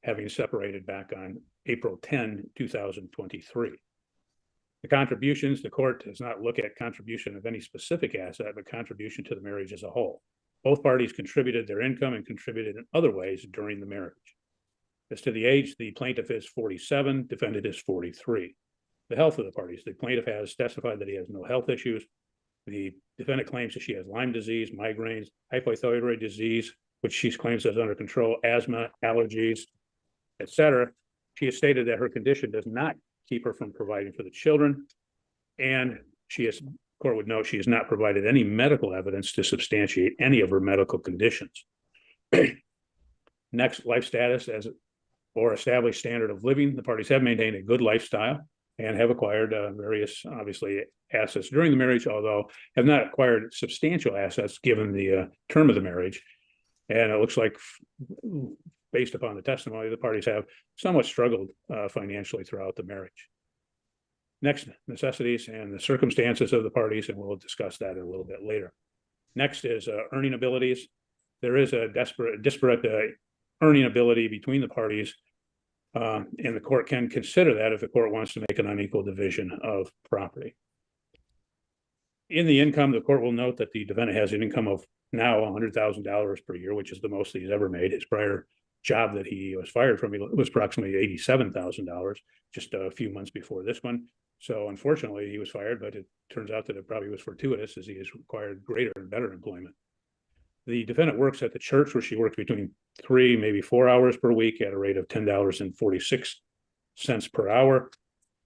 having separated back on April 10, 2023. The contributions, the court does not look at contribution of any specific asset, but contribution to the marriage as a whole. Both parties contributed their income and contributed in other ways during the marriage. As to the age, the plaintiff is 47, defendant is 43. The health of the parties, the plaintiff has testified that he has no health issues. The defendant claims that she has Lyme disease, migraines, hypothyroid disease, which she claims is under control, asthma, allergies, etc. She has stated that her condition does not keep her from providing for the children. And she has, court would note, she has not provided any medical evidence to substantiate any of her medical conditions. Next, life status as or established standard of living. The parties have maintained a good lifestyle and have acquired various, obviously, assets during the marriage, although have not acquired substantial assets given the term of the marriage. And it looks like, based upon the testimony, the parties have somewhat struggled financially throughout the marriage. Next, necessities and the circumstances of the parties, and we'll discuss that a little bit later. Next is earning abilities. There is a disparate earning ability between the parties, and the court can consider that if the court wants to make an unequal division of property. In the income, the court will note that the defendant has an income of now $100,000 per year, which is the most that he's ever made. His prior job that he was fired from was approximately $87,000 just a few months before this one. So unfortunately, he was fired, but it turns out that it probably was fortuitous as he has required greater and better employment. The defendant works at the church where she works between 3, maybe 4 hours per week at a rate of $10.46 per hour,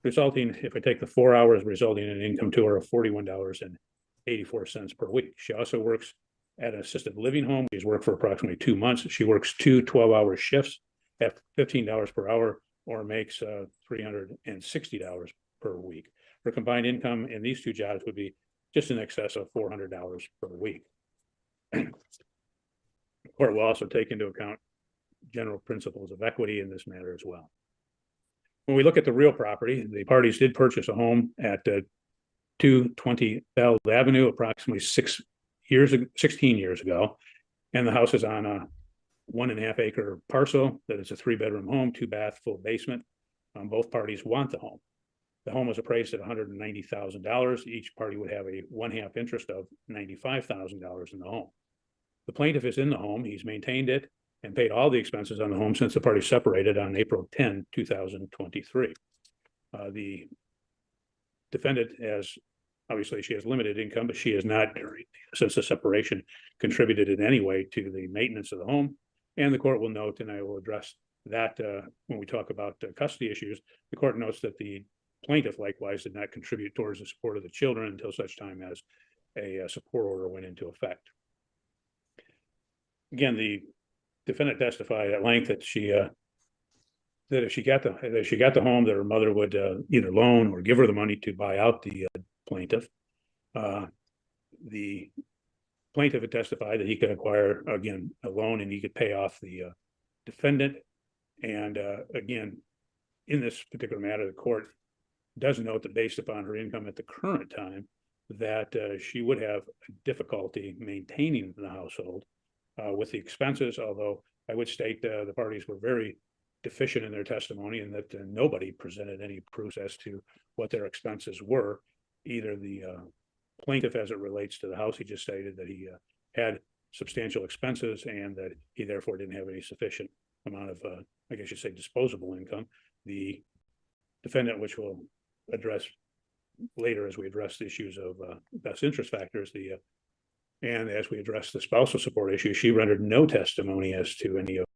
resulting, if I take the 4 hours, resulting in an income to her of $41.84 per week. She also works at an assisted living home. She's worked for approximately 2 months. She works 2 12-hour shifts at $15 per hour, or makes $360 per week. Her combined income in these 2 jobs would be just in excess of $400 per week. The court will also take into account general principles of equity in this matter as well. When we look at the real property, the parties did purchase a home at 220 Bell Avenue approximately 16 years ago. And the house is on a 1.5 acre parcel that is a 3-bedroom home, 2-bath, full basement. Both parties want the home. The home was appraised at $190,000. Each party would have a 1/2 interest of $95,000 in the home. The plaintiff is in the home. He's maintained it and paid all the expenses on the home since the parties separated on April 10, 2023. The defendant has, obviously she has limited income, but she has not, since the separation, contributed in any way to the maintenance of the home. And the court will note, and I will address that when we talk about custody issues, the court notes that the plaintiff likewise did not contribute towards the support of the children until such time as a support order went into effect. Again, the defendant testified at length that she that if she got the home, that her mother would either loan or give her the money to buy out the plaintiff. The plaintiff had testified that he could acquire, again, a loan and he could pay off the defendant. And again, in this particular matter, the court does note that based upon her income at the current time, that she would have difficulty maintaining the household with the expenses, although I would state the parties were very deficient in their testimony and that nobody presented any proofs as to what their expenses were. Either the plaintiff, as it relates to the house, he just stated that he had substantial expenses and that he therefore didn't have any sufficient amount of, I guess you'd say, disposable income. The defendant, which we'll address later as we address the issues of best interest factors, and as we address the spousal support issue, she rendered no testimony as to any of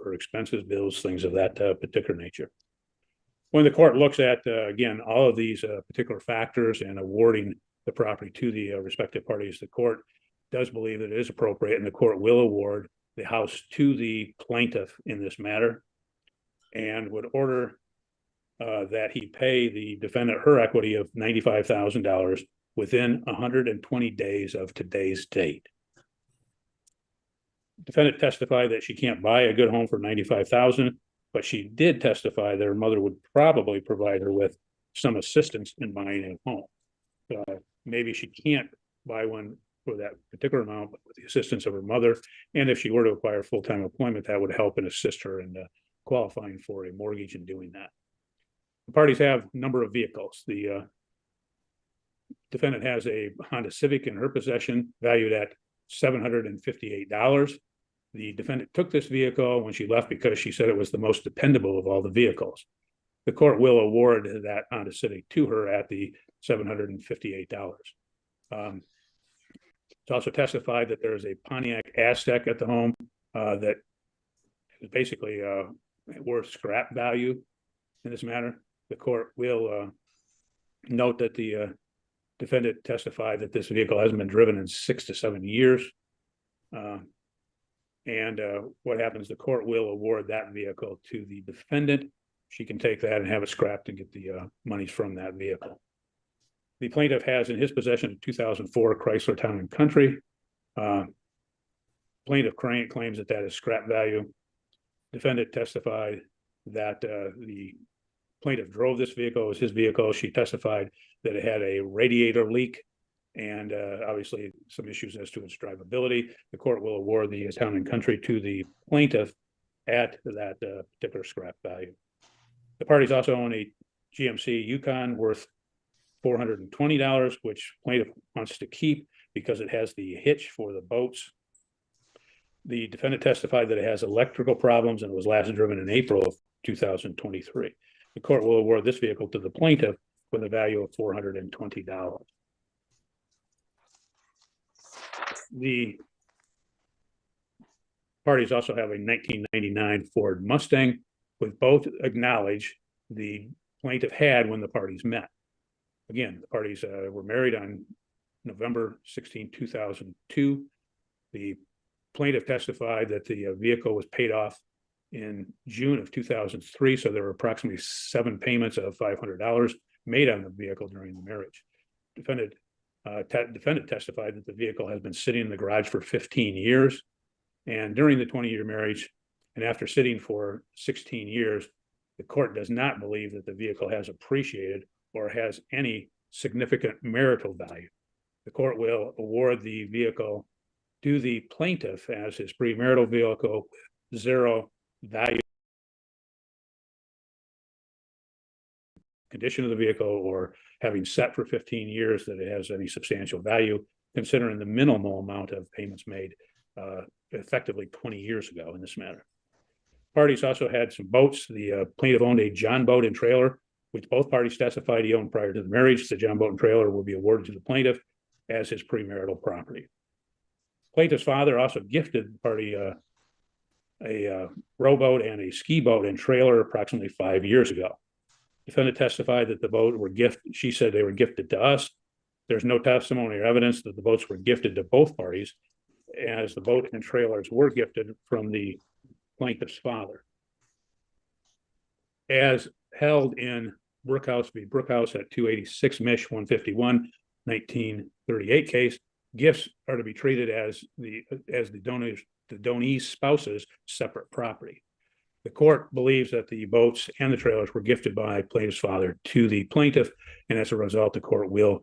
her expenses, bills, things of that particular nature. When the court looks at, again, all of these particular factors and awarding the property to the respective parties, the court does believe that it is appropriate and the court will award the house to the plaintiff in this matter and would order that he pay the defendant her equity of $95,000 within 120 days of today's date. Defendant testified that she can't buy a good home for $95,000, but she did testify that her mother would probably provide her with some assistance in buying a home. Maybe she can't buy one for that particular amount, but with the assistance of her mother, and if she were to acquire full-time employment, that would help and assist her in qualifying for a mortgage and doing that. The parties have a number of vehicles. The defendant has a Honda Civic in her possession, valued at $758. The defendant took this vehicle when she left because she said it was the most dependable of all the vehicles. The court will award that Honda Civic to her at the $758. It's also testified that there is a Pontiac Aztek at the home that is basically worth scrap value in this matter. The court will note that the defendant testified that this vehicle hasn't been driven in 6 to 7 years. And what happens, the court will award that vehicle to the defendant. She can take that and have it scrapped and get the monies from that vehicle. The plaintiff has in his possession a 2004 Chrysler Town and Country. Plaintiff claims that that is scrap value. Defendant testified that the plaintiff drove this vehicle. It was his vehicle. She testified that it had a radiator leak and obviously some issues as to its drivability. The court will award the Town and Country to the plaintiff at that particular scrap value. The parties also own a GMC Yukon worth $420, which plaintiff wants to keep because it has the hitch for the boats. The defendant testified that it has electrical problems and was last driven in April of 2023. The court will award this vehicle to the plaintiff with a value of $420. The parties also have a 1999 Ford Mustang, with both acknowledge the plaintiff had when the parties met. Again, the parties were married on November 16, 2002. The plaintiff testified that the vehicle was paid off in June of 2003, so there were approximately 7 payments of $500 made on the vehicle during the marriage. Defendant testified that the vehicle has been sitting in the garage for 15 years, and during the 20-year marriage, and after sitting for 16 years, the court does not believe that the vehicle has appreciated or has any significant marital value. The court will award the vehicle to the plaintiff as his premarital vehicle with 0 value, condition of the vehicle, or having sat for 15 years that it has any substantial value, considering the minimal amount of payments made effectively 20 years ago in this matter. Parties also had some boats. The plaintiff owned a John boat and trailer, which both parties testified he owned prior to the marriage. The John boat and trailer will be awarded to the plaintiff as his premarital property. Plaintiff's father also gifted the party a rowboat and a ski boat and trailer approximately 5 years ago. Defendant testified that the boat were gifted. She said they were gifted to us. There's no testimony or evidence that the boats were gifted to both parties, as the boat and trailers were gifted from the plaintiff's father. As held in Brookhouse v. Brookhouse at 286 Mich 151, 1938 case. Gifts are to be treated as the donee's spouse's separate property. The court believes that the boats and the trailers were gifted by plaintiff's father to the plaintiff, and as a result, the court will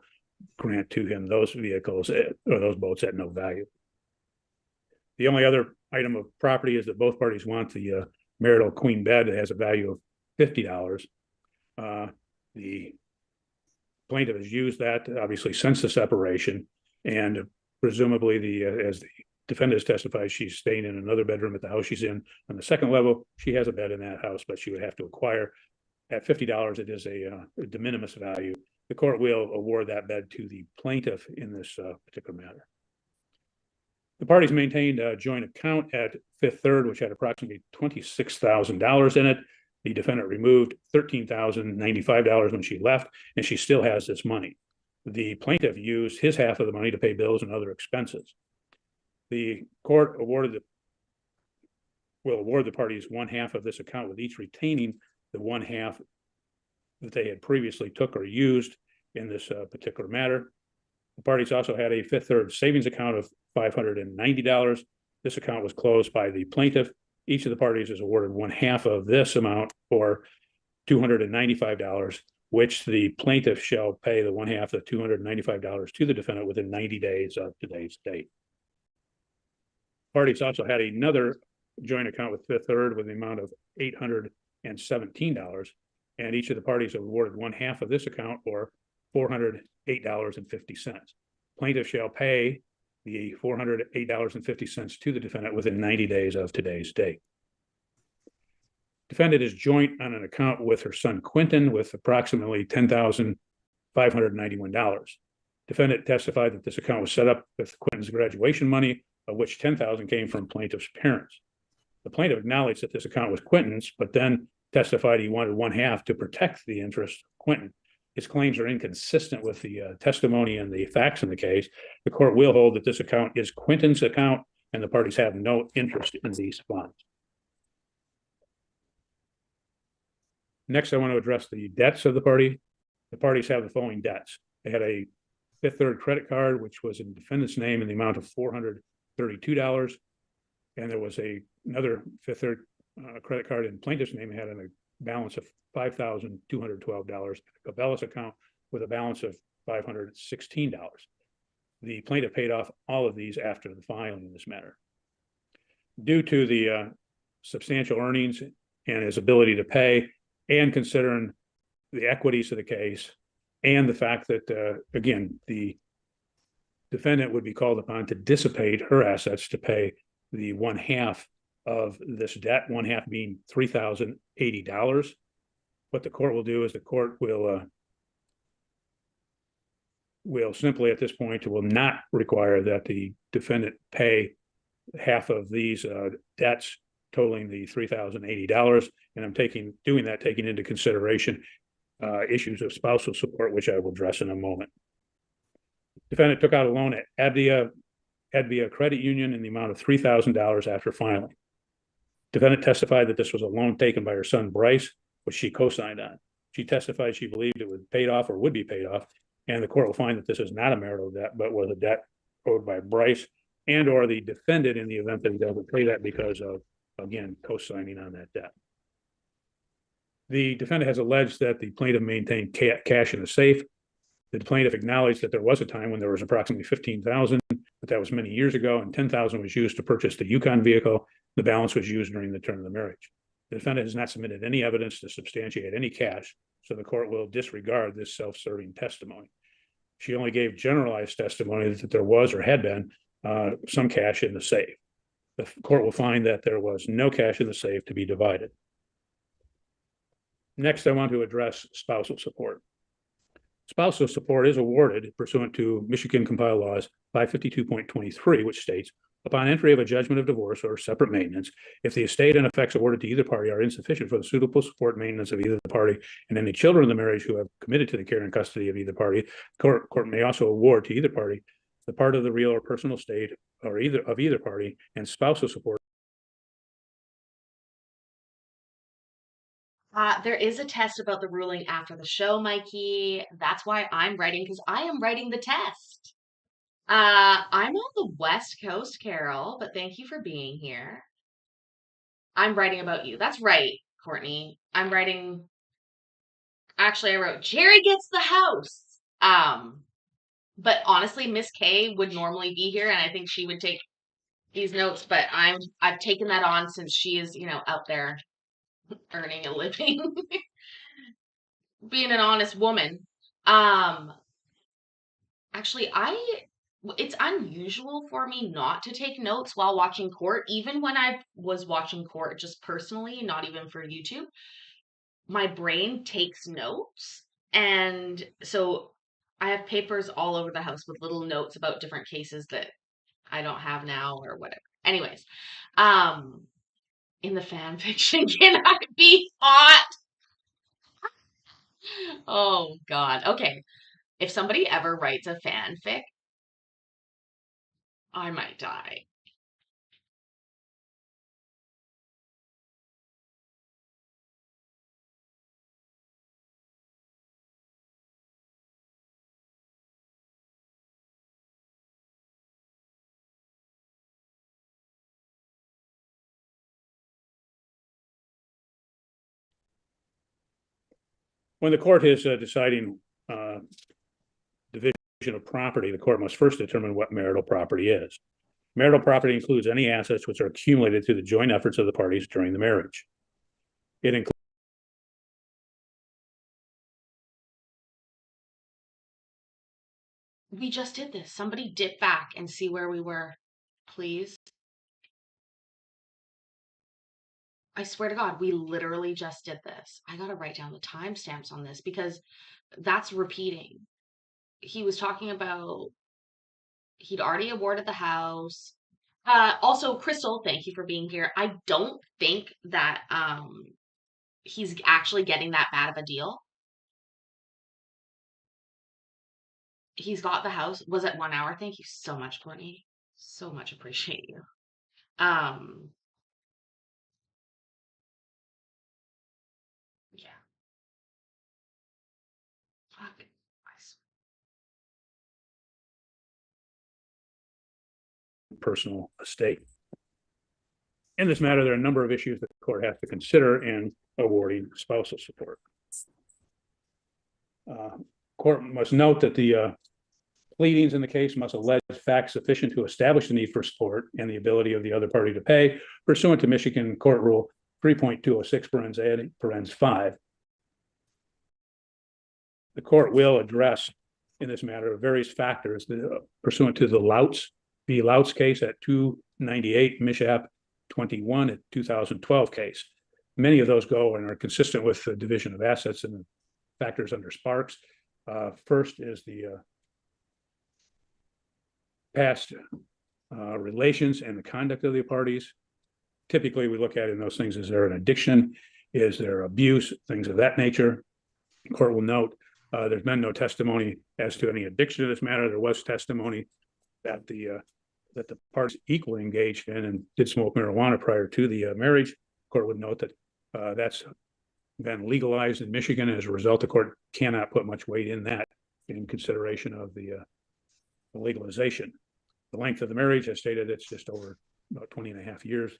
grant to him those vehicles or those boats at no value. The only other item of property is that both parties want the marital queen bed that has a value of $50. The plaintiff has used that obviously since the separation, and presumably as the defendant has testified, she's staying in another bedroom at the house she's in on the second level. She has a bed in that house, but she would have to acquire at $50. It is a de minimis value. The court will award that bed to the plaintiff in this particular matter. The parties maintained a joint account at Fifth Third, which had approximately $26,000 in it. The defendant removed $13,095 when she left, and she still has this money. The plaintiff used his half of the money to pay bills and other expenses. The court will award the parties one half of this account, with each retaining the one half that they had previously took or used in this particular matter. The parties also had a Fifth Third savings account of $590. This account was closed by the plaintiff. Each of the parties is awarded one half of this amount, or $295, which the plaintiff shall pay the one half of $295 to the defendant within 90 days of today's date. Parties also had another joint account with Fifth Third with the amount of $817, and each of the parties awarded one half of this account, or $408.50. Plaintiff shall pay the $408.50 to the defendant within 90 days of today's date. Defendant is joint on an account with her son Quentin with approximately $10,591. Defendant testified that this account was set up with Quentin's graduation money, of which $10,000 came from plaintiff's parents. The plaintiff acknowledged that this account was Quentin's, but then testified he wanted one half to protect the interest of Quentin. His claims are inconsistent with the testimony and the facts in the case. The court will hold that this account is Quentin's account, and the parties have no interest in these funds. Next, I want to address the debts of the party. The parties have the following debts. They had a Fifth Third credit card, which was in the defendant's name in the amount of $432. And there was another Fifth Third credit card in plaintiff's name. It had a balance of $5,212. Cabela's account with a balance of $516. The plaintiff paid off all of these after the filing in this matter. Due to the substantial earnings and his ability to pay, and considering the equities of the case, and the fact that, again, the defendant would be called upon to dissipate her assets to pay the one half of this debt, one half being $3,080. What the court will do is the court will simply at this point will not require that the defendant pay half of these debts totaling the $3,080. And I'm taking into consideration issues of spousal support, which I will address in a moment. Defendant took out a loan at Advia Credit Union in the amount of $3,000 after filing. Defendant testified that this was a loan taken by her son Bryce, which she co-signed on. She testified she believed it would paid off or would be paid off, and the court will find that this is not a marital debt, but was a debt owed by Bryce and or the defendant in the event that he doesn't pay that because of, again, co-signing on that debt. The defendant has alleged that the plaintiff maintained cash in the safe. The plaintiff acknowledged that there was a time when there was approximately $15,000, but that was many years ago, and $10,000 was used to purchase the Yukon vehicle. The balance was used during the term of the marriage. The defendant has not submitted any evidence to substantiate any cash, so the court will disregard this self-serving testimony. She only gave generalized testimony that there was or had been some cash in the safe. The court will find that there was no cash in the safe to be divided. Next, I want to address spousal support. Spousal support is awarded pursuant to Michigan Compiled Laws 552.23, which states, upon entry of a judgment of divorce or separate maintenance, if the estate and effects awarded to either party are insufficient for the suitable support and maintenance of either the party and any children of the marriage who have committed to the care and custody of either party, court may also award to either party the part of the real or personal estate or either party, and spousal support There is a test about the ruling after the show, Mikey. That's why I'm writing, because I am writing the test. I'm on the West Coast, Carol, but thank you for being here. I'm writing about you. That's right, Courtney. I'm writing. Actually, I wrote Jerry gets the house. But honestly, Miss K would normally be here, and I think she would take these notes. But I've taken that on since she is, out there earning a living, being an honest woman. Um, Actually, it's unusual for me not to take notes while watching court, even when I was watching court just personally, not even for YouTube. My brain takes notes. And so I have papers all over the house with little notes about different cases that I don't have now or whatever. Anyways, um, in the fan fiction, can I be hot? Oh God. Okay. If somebody ever writes a fanfic, I might die. When the court is deciding division of property, the court must first determine what marital property is. Marital property includes any assets which are accumulated through the joint efforts of the parties during the marriage. It includes We just did this. Somebody dip back and see where we were, please. I swear to God, we literally just did this. I gotta write down the timestamps on this because that's repeating. He was talking about he'd already awarded the house. Also, Crystal, thank you for being here. I don't think that he's actually getting that bad of a deal. He's got the house. Was it 1 hour? Thank you so much, Courtney. So much appreciate you. Um, yeah. Fuck. personal estate. In this matter, there are a number of issues that the court has to consider in awarding spousal support. Court must note that the pleadings in the case must allege facts sufficient to establish the need for support and the ability of the other party to pay pursuant to Michigan Court Rule 3.206 parens 5. The court will address in this matter various factors pursuant to the Louts case at 298 Mishap 21 at 2012 case. Many of those go and are consistent with the division of assets and the factors under Sparks. First is the past relations and the conduct of the parties. Typically, we look at in those things, is there an addiction? Is there abuse? Things of that nature. The court will note there's been no testimony as to any addiction in this matter. There was testimony that the parties equally engaged in and did smoke marijuana prior to the marriage. The court would note that that's been legalized in Michigan. As a result, the court cannot put much weight in that in consideration of the legalization. The length of the marriage, as stated, it's just over about 20 and a half years.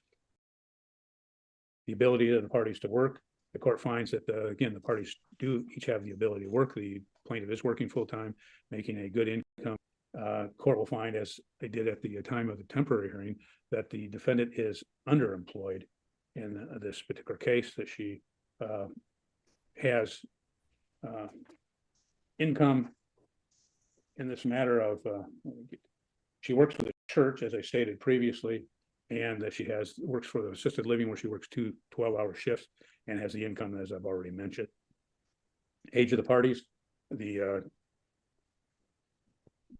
The ability of the parties to work, the court finds that, again, the parties do each have the ability to work. The plaintiff is working full-time, making a good income. Court will find, as they did at the time of the temporary hearing, that the defendant is underemployed in this particular case, that she has income in this matter of, she works for the church, as I stated previously, and that she works for the assisted living where she works 2 12-hour shifts and has the income, as I've already mentioned. Age of the parties, the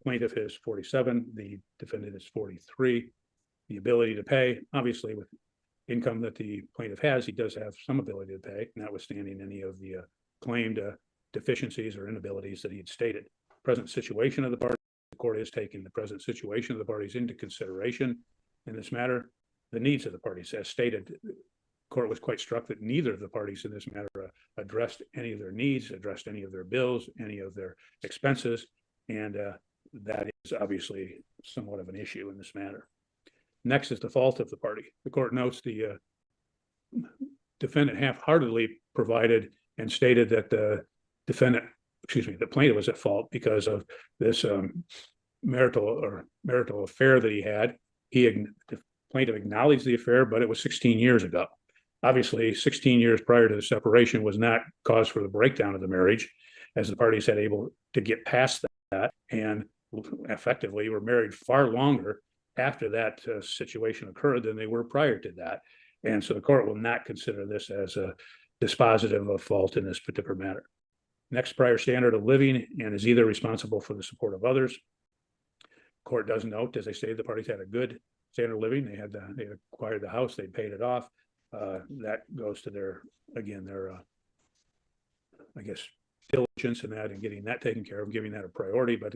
plaintiff is 47, the defendant is 43. The ability to pay, obviously with income that the plaintiff has, he does have some ability to pay, notwithstanding any of the claimed deficiencies or inabilities that he had stated. Present situation of the parties, the court is taking the present situation of the parties into consideration in this matter. The needs of the parties, as stated, the court was quite struck that neither of the parties in this matter addressed any of their needs, addressed any of their bills, any of their expenses, and that is obviously somewhat of an issue in this matter. Next is the fault of the party. The court notes the defendant half-heartedly provided and stated that the plaintiff was at fault because of this marital affair that he had. The plaintiff acknowledged the affair, but it was 16 years ago. Obviously, 16 years prior to the separation was not cause for the breakdown of the marriage, as the parties had able to get past that and effectively were married far longer after that situation occurred than they were prior to that. And so the court will not consider this as a dispositive of fault in this particular matter. Next, prior standard of living and is either responsible for the support of others. Court does note, as I stated, the parties had a good standard of living. They acquired the house, they paid it off. That goes to their I guess, diligence in that and getting that taken care of, giving that a priority. But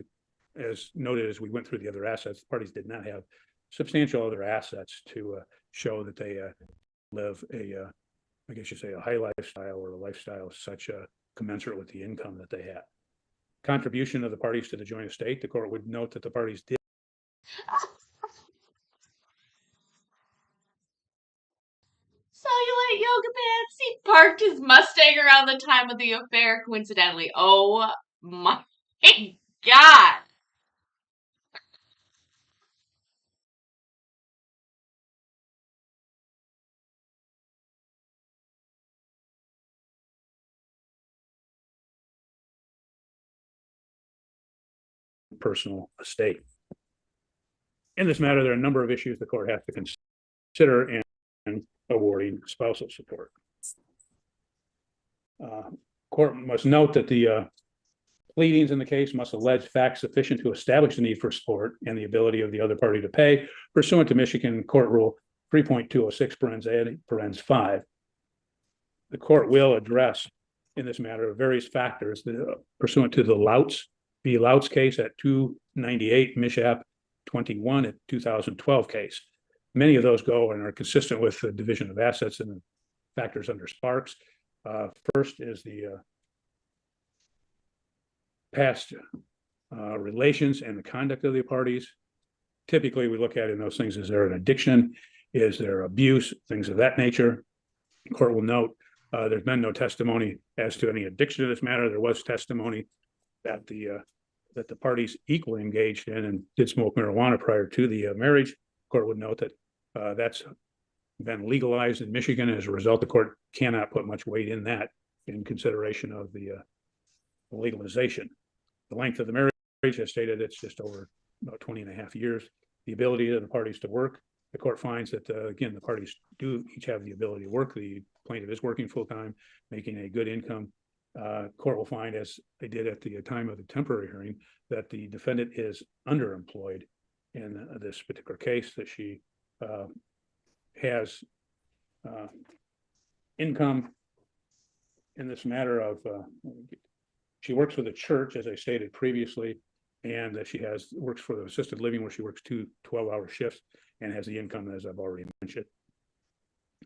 as noted, as we went through the other assets, the parties did not have substantial other assets to show that they live a high lifestyle or a lifestyle such commensurate with the income that they had. Contribution of the parties to the joint estate, the court would note that the parties did. Cellulite yoga pants. He parked his Mustang around the time of the affair, coincidentally. Oh my God. Personal estate. In this matter, there are a number of issues the court has to consider in awarding spousal support. Court must note that the pleadings in the case must allege facts sufficient to establish the need for support and the ability of the other party to pay pursuant to Michigan Court Rule 3.206 parens 5. The court will address in this matter various factors pursuant to the Louts case at 298 Mishap 21 at 2012 case. Many of those go and are consistent with the division of assets and the factors under Sparks. First is the past relations and the conduct of the parties. Typically, we look at in those things, is there an addiction? Is there abuse? Things of that nature. The court will note there's been no testimony as to any addiction in this matter. There was testimony that the parties equally engaged in and did smoke marijuana prior to the marriage. The court would note that that's been legalized in Michigan. As a result, the court cannot put much weight in that in consideration of the legalization. The length of the marriage, as stated, it's just over about 20 and a half years. The ability of the parties to work. The court finds that, again, the parties do each have the ability to work. The plaintiff is working full-time, making a good income. Court will find, as they did at the time of the temporary hearing, that the defendant is underemployed in this particular case, that she has income in this matter of, she works for the church, as I stated previously, and that she works for the assisted living where she works 2 12-hour shifts and has the income, as I've already mentioned.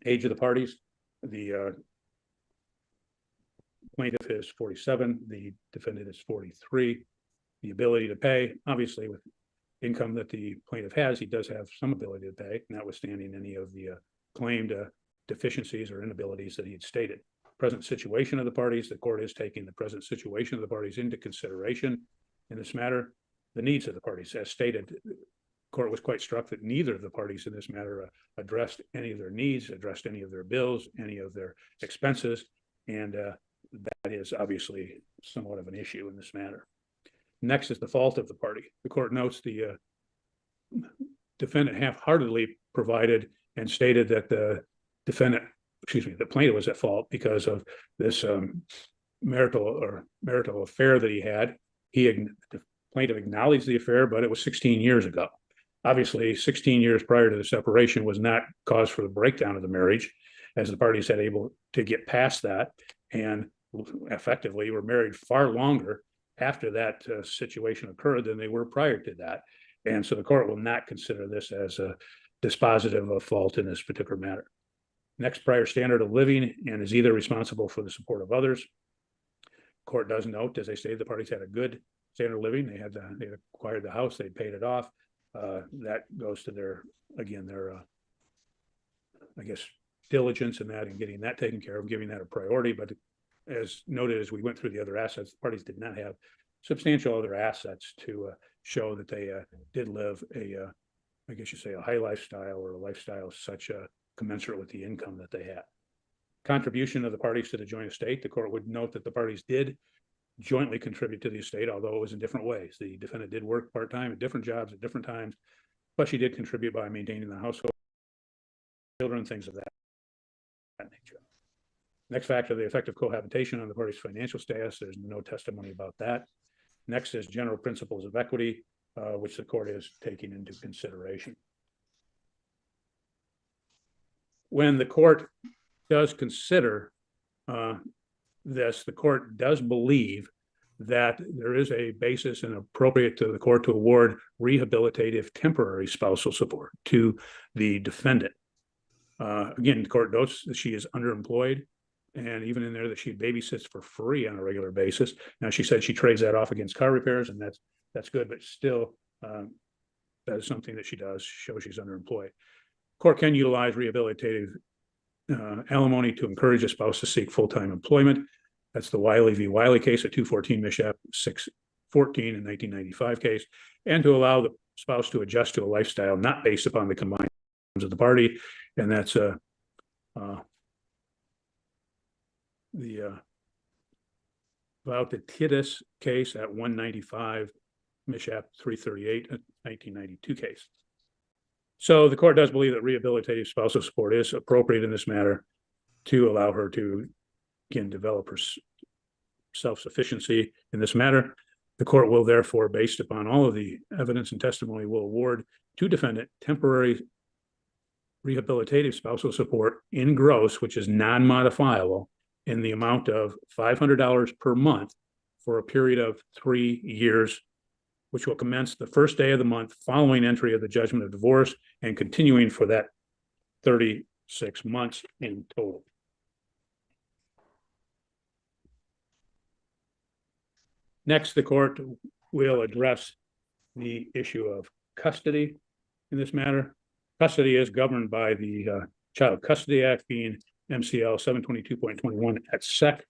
Age of the parties, the plaintiff is 47, the defendant is 43. The ability to pay, obviously with income that the plaintiff has, he does have some ability to pay, notwithstanding any of the claimed deficiencies or inabilities that he had stated. Present situation of the parties, the court is taking the present situation of the parties into consideration in this matter. The needs of the parties, as stated, the court was quite struck that neither of the parties in this matter addressed any of their needs, addressed any of their bills, any of their expenses, and that is obviously somewhat of an issue in this matter. Next is the fault of the party. The court notes the defendant half-heartedly provided and stated that the plaintiff was at fault because of this marital affair that he had. The plaintiff acknowledged the affair, but it was 16 years ago. Obviously, 16 years prior to the separation was not cause for the breakdown of the marriage, as the parties had able to get past that and effectively were married far longer after that situation occurred than they were prior to that. And so the court will not consider this as a dispositive of fault in this particular matter. next prior standard of living and is either responsible for the support of others. Court does note, as I stated, the parties had a good standard of living. They acquired the house, they paid it off. That goes to their I guess, diligence in that and getting that taken care of, giving that a priority. But as noted, as we went through the other assets, the parties did not have substantial other assets to show that they did live I guess you say, a high lifestyle or a lifestyle such commensurate with the income that they had. Contribution of the parties to the joint estate, the court would note that the parties did jointly contribute to the estate, although it was in different ways. The defendant did work part-time at different jobs at different times, but she did contribute by maintaining the household, children, things of that nature. Next factor, the effect of cohabitation on the parties' financial status. There's no testimony about that. Next is general principles of equity, which the court is taking into consideration. When the court does consider this, the court does believe that there is a basis and appropriate to the court to award rehabilitative temporary spousal support to the defendant. Again, the court notes that she is underemployed, and even in there that she babysits for free on a regular basis. Now, she said she trades that off against car repairs, and that's good, but still, that is something that she does show she's underemployed. Court can utilize rehabilitative alimony to encourage a spouse to seek full-time employment. That's the Wiley v. Wiley case, a 214 Mishap 614 in 1995 case, and to allow the spouse to adjust to a lifestyle not based upon the combined of the party, and that's the Vautitidis case at 195 Mishap 338, a 1992 case. So the court does believe that rehabilitative spousal support is appropriate in this matter to allow her to, again, develop her self-sufficiency in this matter. The court will therefore, based upon all of the evidence and testimony, will award to defendant temporary rehabilitative spousal support in gross, which is non-modifiable, in the amount of $500 per month for a period of 3 years, which will commence the first day of the month following entry of the judgment of divorce and continuing for that 36 months in total. Next, the court will address the issue of custody in this matter. Custody is governed by the Child Custody Act, being MCL 722.21 at sec.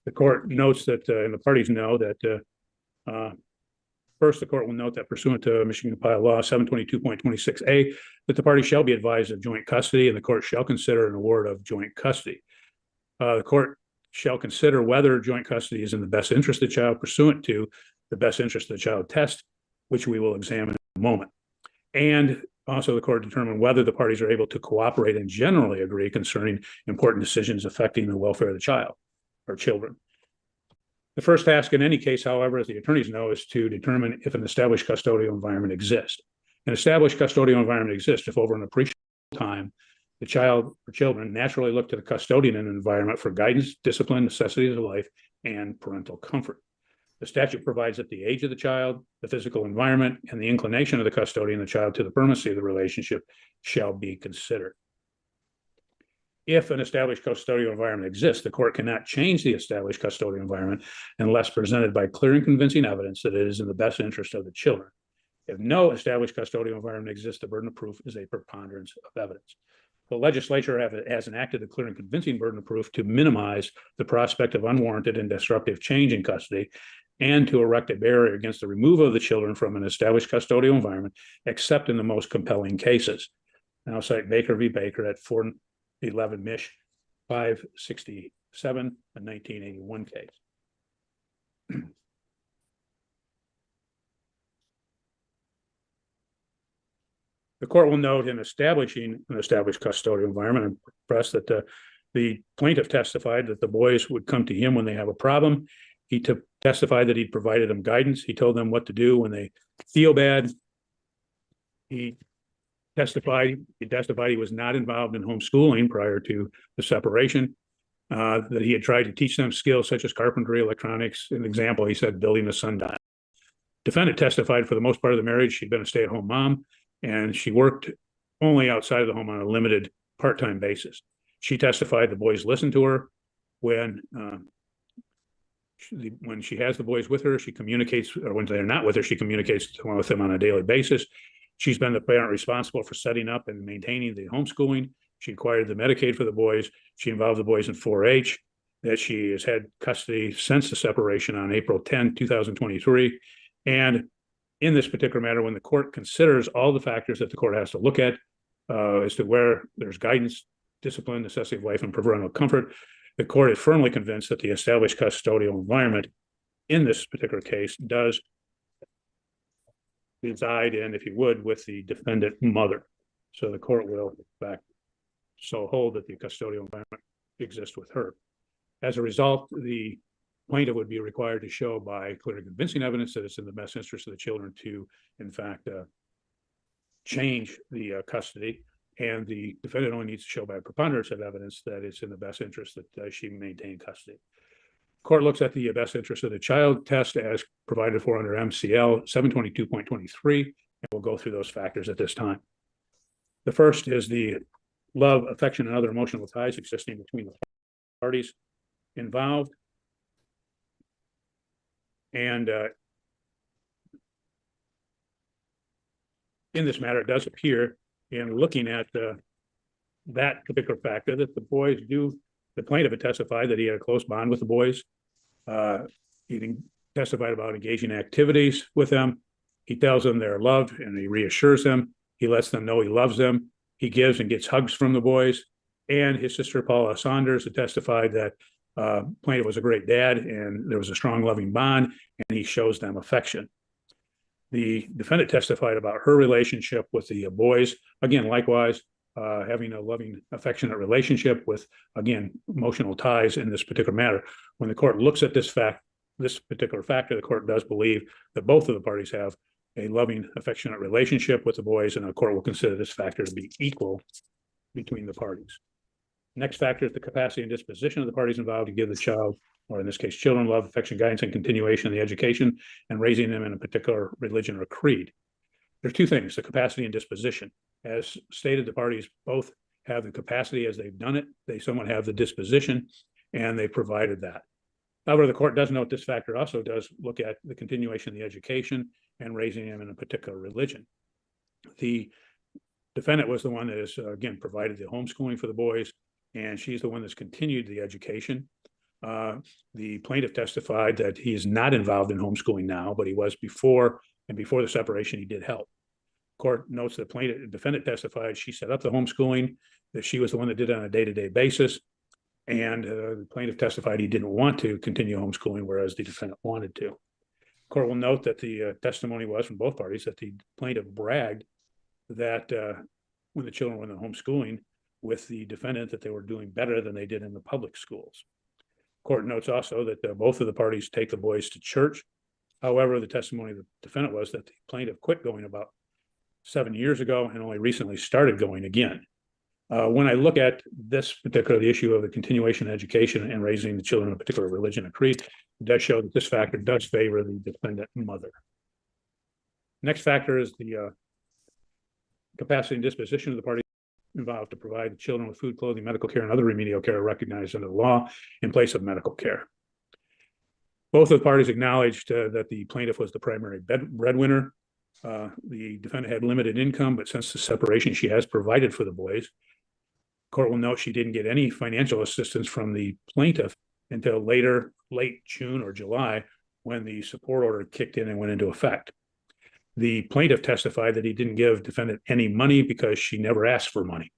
The court notes that, and the parties know that, first, the court will note that pursuant to Michigan Compiled Law 722.26a, that the party shall be advised of joint custody, and the court shall consider an award of joint custody. The court shall consider whether joint custody is in the best interest of the child pursuant to the best interest of the child test, which we will examine in a moment. And also, the court determine whether the parties are able to cooperate and generally agree concerning important decisions affecting the welfare of the child or children. The first task in any case, however, as the attorneys know, is to determine if an established custodial environment exists. An established custodial environment exists if over an appreciable time, the child or children naturally look to the custodian in an environment for guidance, discipline, necessities of life, and parental comfort. The statute provides that the age of the child, the physical environment, and the inclination of the custodian and the child to the permanency of the relationship shall be considered. If an established custodial environment exists, the court cannot change the established custodial environment unless presented by clear and convincing evidence that it is in the best interest of the children. If no established custodial environment exists, the burden of proof is a preponderance of evidence. The legislature has enacted a clear and convincing burden of proof to minimize the prospect of unwarranted and disruptive change in custody and to erect a barrier against the removal of the children from an established custodial environment, except in the most compelling cases. Now cite Baker v. Baker at 411 Mich. 567, a 1981 case. The court will note in establishing an established custodial environment and press that the plaintiff testified that the boys would come to him when they have a problem. He testified that he provided them guidance. He told them what to do when they feel bad. He testified he was not involved in homeschooling prior to the separation, that he had tried to teach them skills such as carpentry, electronics. An example, he said, building a sundial. Defendant testified for the most part of the marriage, she'd been a stay-at-home mom, and she worked only outside of the home on a limited part-time basis. She testified the boys listened to her when she has the boys with her, she communicates, or when they're not with her, she communicates with them on a daily basis. She's been the parent responsible for setting up and maintaining the homeschooling. She acquired the Medicaid for the boys. She involved the boys in 4-H, that she has had custody since the separation on April 10, 2023. And in this particular matter, when the court considers all the factors that the court has to look at as to where there's guidance, discipline, necessity of life, and parental comfort, the court is firmly convinced that the established custodial environment in this particular case does reside in, if you would, with the defendant mother. So the court will, in fact, so hold that the custodial environment exists with her. As a result, the plaintiff would be required to show by clear and convincing evidence that it's in the best interest of the children to, in fact, change the custody, and the defendant only needs to show by preponderance of evidence that it's in the best interest that she maintain custody. Court looks at the best interest of the child test as provided for under MCL 722.23, and we'll go through those factors at this time. The first is the love, affection, and other emotional ties existing between the parties involved. And in this matter, it does appear, in looking at that particular factor, that the boys do, the plaintiff had testified that he had a close bond with the boys. He testified about engaging activities with them. He tells them they're loved and he reassures them. He lets them know he loves them. He gives and gets hugs from the boys. And his sister, Paula Saunders, had testified that plaintiff was a great dad and there was a strong loving bond, and he shows them affection. The defendant testified about her relationship with the boys. Again, likewise, having a loving, affectionate relationship with, again, emotional ties in this particular matter. When the court looks at this particular factor, the court does believe that both of the parties have a loving, affectionate relationship with the boys, and the court will consider this factor to be equal between the parties. Next factor is the capacity and disposition of the parties involved to give the child, or in this case, children, love, affection, guidance, and continuation of the education and raising them in a particular religion or creed. There's two things: the capacity and disposition. As stated, the parties both have the capacity as they've done it. They somewhat have the disposition, and they provided that. However, the court does note this factor also does look at the continuation of the education and raising them in a particular religion. The defendant was the one that has, again, provided the homeschooling for the boys, and she's the one that's continued the education. The plaintiff testified that he is not involved in homeschooling now, but he was before, and before the separation, he did help. Court notes that the defendant testified she set up the homeschooling, that she was the one that did it on a day-to-day basis, and the plaintiff testified he didn't want to continue homeschooling, whereas the defendant wanted to. Court will note that the testimony was from both parties that the plaintiff bragged that when the children were in the homeschooling with the defendant, that they were doing better than they did in the public schools. Court notes also that both of the parties take the boys to church. However, the testimony of the defendant was that the plaintiff quit going about 7 years ago and only recently started going again. When I look at this particular issue of the continuation of education and raising the children in a particular religion or creed, it does show that this factor does favor the defendant mother. Next factor is the capacity and disposition of the parties involved to provide the children with food, clothing, medical care, and other remedial care recognized under the law in place of medical care. Both of the parties acknowledged that the plaintiff was the primary breadwinner. The defendant had limited income, but since the separation, she has provided for the boys. Court will note she didn't get any financial assistance from the plaintiff until late June or July, when the support order kicked in and went into effect. The plaintiff testified that he didn't give defendant any money because she never asked for money.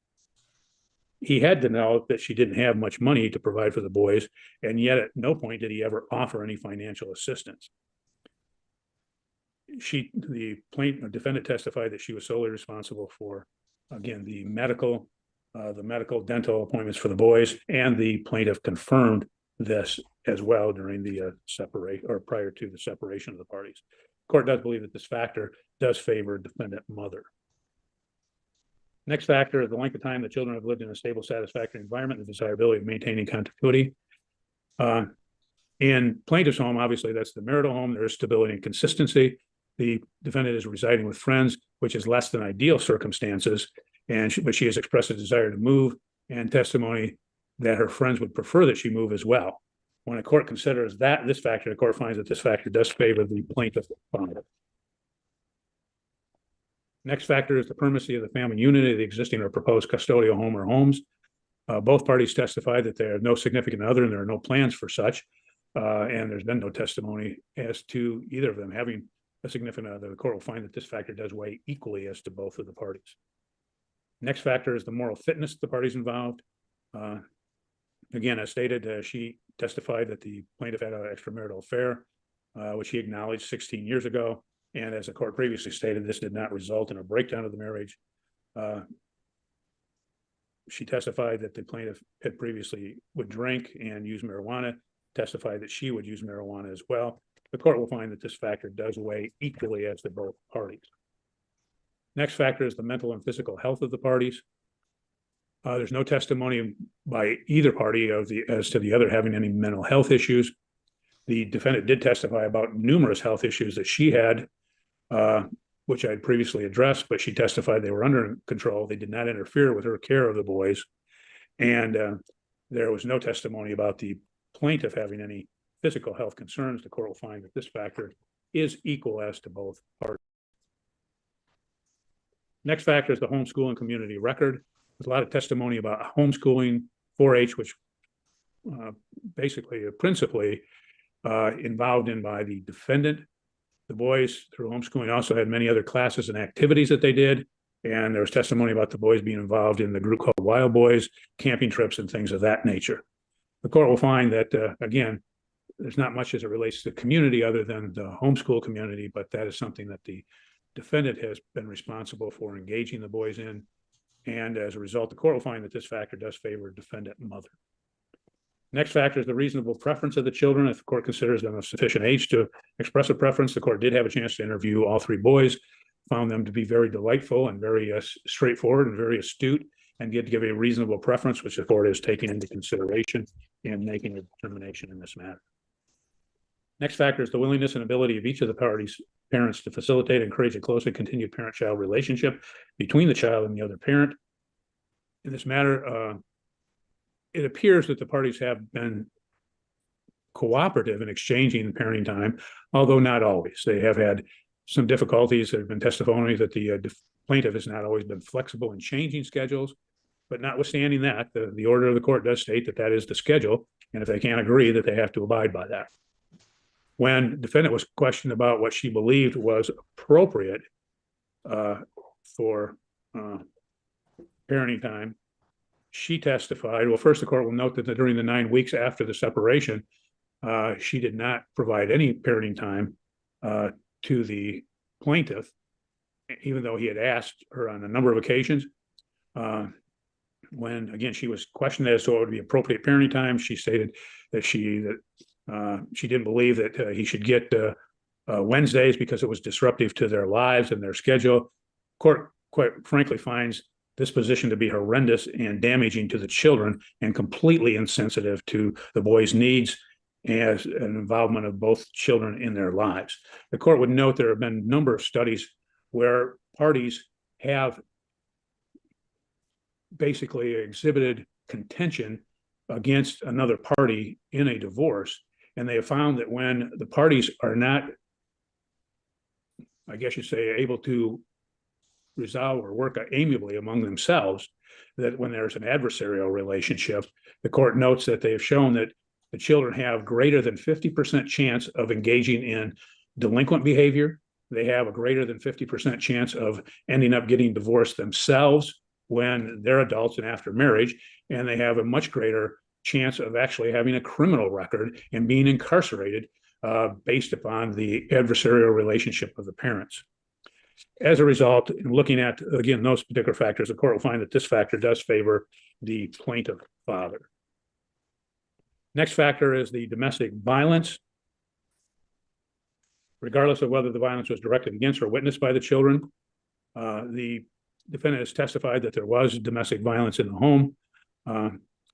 He had to know that she didn't have much money to provide for the boys, and yet at no point did he ever offer any financial assistance. The defendant testified that she was solely responsible for, again, the medical, dental appointments for the boys, and the plaintiff confirmed this as well during the separation, or prior to the separation of the parties. Court does believe that this factor does favor defendant mother. Next factor is the length of time the children have lived in a stable, satisfactory environment, and the desirability of maintaining continuity. In plaintiff's home, obviously that's the marital home. There is stability and consistency. The defendant is residing with friends, which is less than ideal circumstances, but she has expressed a desire to move and testimony that her friends would prefer that she move as well. When a court considers this factor, the court finds that this factor does favor the plaintiff father. Next factor is the permanency of the family unit of the existing or proposed custodial home or homes. Both parties testified that there are no significant other and there are no plans for such. And there's been no testimony as to either of them having a significant other. The court will find that this factor does weigh equally as to both of the parties. Next factor is the moral fitness of the parties involved. Again, as stated, she testified that the plaintiff had an extramarital affair, which he acknowledged 16 years ago. And as the court previously stated, this did not result in a breakdown of the marriage. She testified that the plaintiff had previously would drink and use marijuana, testified that she would use marijuana as well. The court will find that this factor does weigh equally as to both parties. Next factor is the mental and physical health of the parties. There's no testimony by either party as to the other having any mental health issues. The defendant did testify about numerous health issues that she had, which I had previously addressed, but she testified they were under control. They did not interfere with her care of the boys. And there was no testimony about the plaintiff having any physical health concerns. The court will find that this factor is equal as to both parties. Next factor is the homeschooling community record. There's a lot of testimony about homeschooling, 4-H, which principally involved in by the defendant. The boys through homeschooling also had many other classes and activities that they did. And there was testimony about the boys being involved in the group called Wild Boys, camping trips and things of that nature. The court will find that, again, there's not much as it relates to the community other than the homeschool community, but that is something that the defendant has been responsible for engaging the boys in. And as a result, the court will find that this factor does favor defendant mother. Next factor is the reasonable preference of the children. If the court considers them of sufficient age to express a preference, the court did have a chance to interview all three boys, found them to be very delightful and very straightforward and very astute, and did give a reasonable preference, which the court is taking into consideration in making a determination in this matter. Next factor is the willingness and ability of each of the parties' parents to facilitate and encourage a close and continued parent-child relationship between the child and the other parent. In this matter, it appears that the parties have been cooperative in exchanging parenting time, although not always. They have had some difficulties. There have been testimonies that the plaintiff has not always been flexible in changing schedules. But notwithstanding that, the order of the court does state that that is the schedule, and if they can't agree, that they have to abide by that. When the defendant was questioned about what she believed was appropriate for parenting time, she testified, well, first the court will note that during the 9 weeks after the separation, she did not provide any parenting time to the plaintiff, even though he had asked her on a number of occasions. When, again, she was questioned as to what would be appropriate parenting time, she stated that she didn't believe that he should get Wednesdays because it was disruptive to their lives and their schedule. Court, quite frankly, finds this position to be horrendous and damaging to the children and completely insensitive to the boys' needs as an involvement of both children in their lives. The court would note there have been a number of studies where parties have basically exhibited contention against another party in a divorce, and they have found that when the parties are not, I guess you say, able to resolve or work amiably among themselves, that when there's an adversarial relationship, the court notes that they have shown that the children have greater than 50% chance of engaging in delinquent behavior. They have a greater than 50% chance of ending up getting divorced themselves when they're adults and after marriage, and they have a much greater chance of actually having a criminal record and being incarcerated based upon the adversarial relationship of the parents. As a result, in looking at, again, those particular factors, the court will find that this factor does favor the plaintiff father. Next factor is the domestic violence. Regardless of whether the violence was directed against or witnessed by the children, the defendant has testified that there was domestic violence in the home.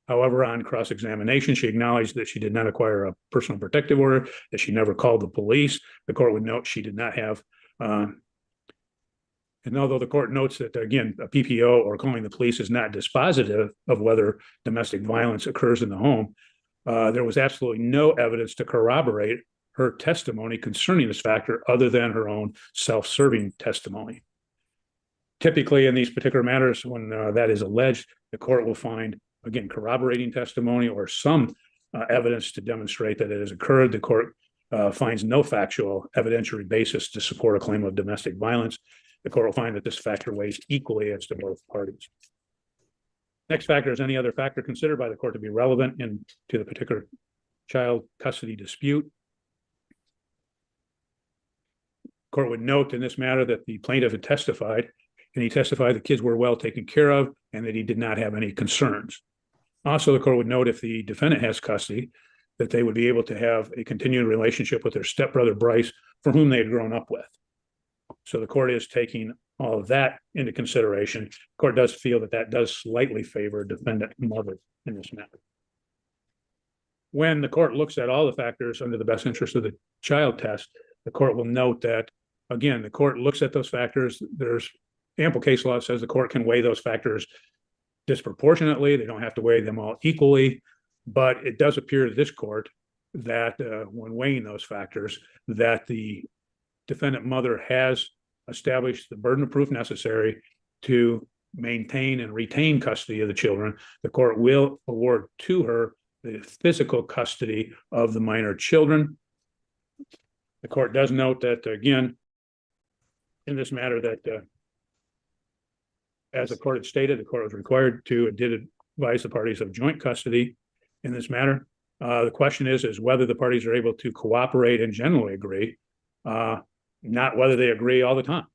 However, on cross-examination, she acknowledged that she did not acquire a personal protective order, that she never called the police. The court would note she did not have And although the court notes that, again, a PPO or calling the police is not dispositive of whether domestic violence occurs in the home, there was absolutely no evidence to corroborate her testimony concerning this factor other than her own self-serving testimony. Typically, in these particular matters, when that is alleged, the court will find, again, corroborating testimony or some evidence to demonstrate that it has occurred. The court finds no factual evidentiary basis to support a claim of domestic violence. The court will find that this factor weighs equally as to both parties. Next factor is any other factor considered by the court to be relevant to the particular child custody dispute. Court would note in this matter that the plaintiff had testified, and he testified the kids were well taken care of and that he did not have any concerns. Also, the court would note if the defendant has custody, that they would be able to have a continuing relationship with their stepbrother Bryce, for whom they had grown up with. So the court is taking all of that into consideration. The court does feel that that does slightly favor defendant mother in this matter. When the court looks at all the factors under the best interest of the child test, the court will note that, again, the court looks at those factors. There's ample case law that says the court can weigh those factors disproportionately. They don't have to weigh them all equally, but it does appear to this court that when weighing those factors, that the defendant mother has established the burden of proof necessary to maintain and retain custody of the children. The court will award to her the physical custody of the minor children. The court does note that, again, in this matter, that as the court had stated, the court was required to, it did advise the parties of joint custody in this matter. The question is whether the parties are able to cooperate and generally agree, not whether they agree all the time.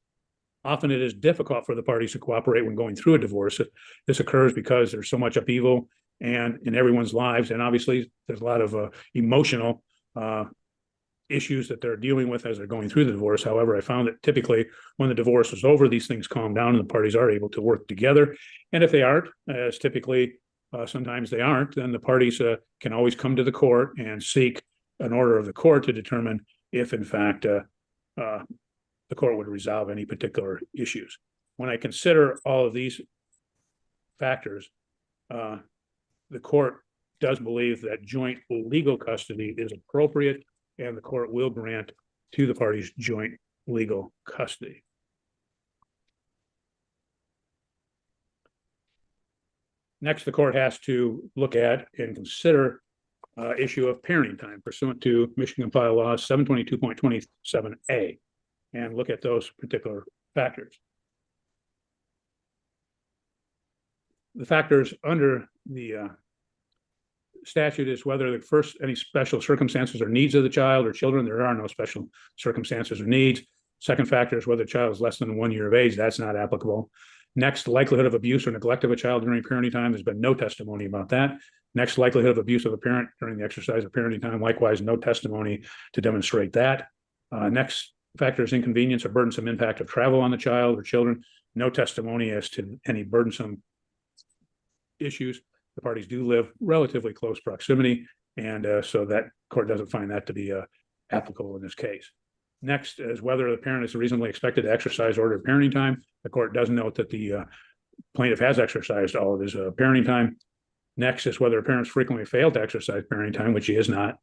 Often it is difficult for the parties to cooperate when going through a divorce. This occurs because there's so much upheaval and in everyone's lives, and obviously there's a lot of emotional issues that they're dealing with as they're going through the divorce. However, I found that typically when the divorce is over, these things calm down and the parties are able to work together. And if they aren't, as typically sometimes they aren't, then the parties can always come to the court and seek an order of the court to determine if, in fact, the court would resolve any particular issues. When I consider all of these factors, the court does believe that joint legal custody is appropriate, and the court will grant to the parties joint legal custody. Next, the court has to look at and consider issue of parenting time pursuant to Michigan Compiled Law 722.27A, and look at those particular factors. The factors under the statute is whether the first, any special circumstances or needs of the child or children. There are no special circumstances or needs. Second factor is whether the child is less than 1 year of age. That's not applicable. Next, likelihood of abuse or neglect of a child during parenting time. There's been no testimony about that. Next, likelihood of abuse of a parent during the exercise of parenting time. Likewise, no testimony to demonstrate that. Next factor is inconvenience or burdensome impact of travel on the child or children. No testimony as to any burdensome issues. The parties do live relatively close proximity, and so that court doesn't find that to be applicable in this case. Next is whether the parent is reasonably expected to exercise ordered parenting time. The court does note that the plaintiff has exercised all of his parenting time. Next is whether parents frequently fail to exercise parenting time, which he is not.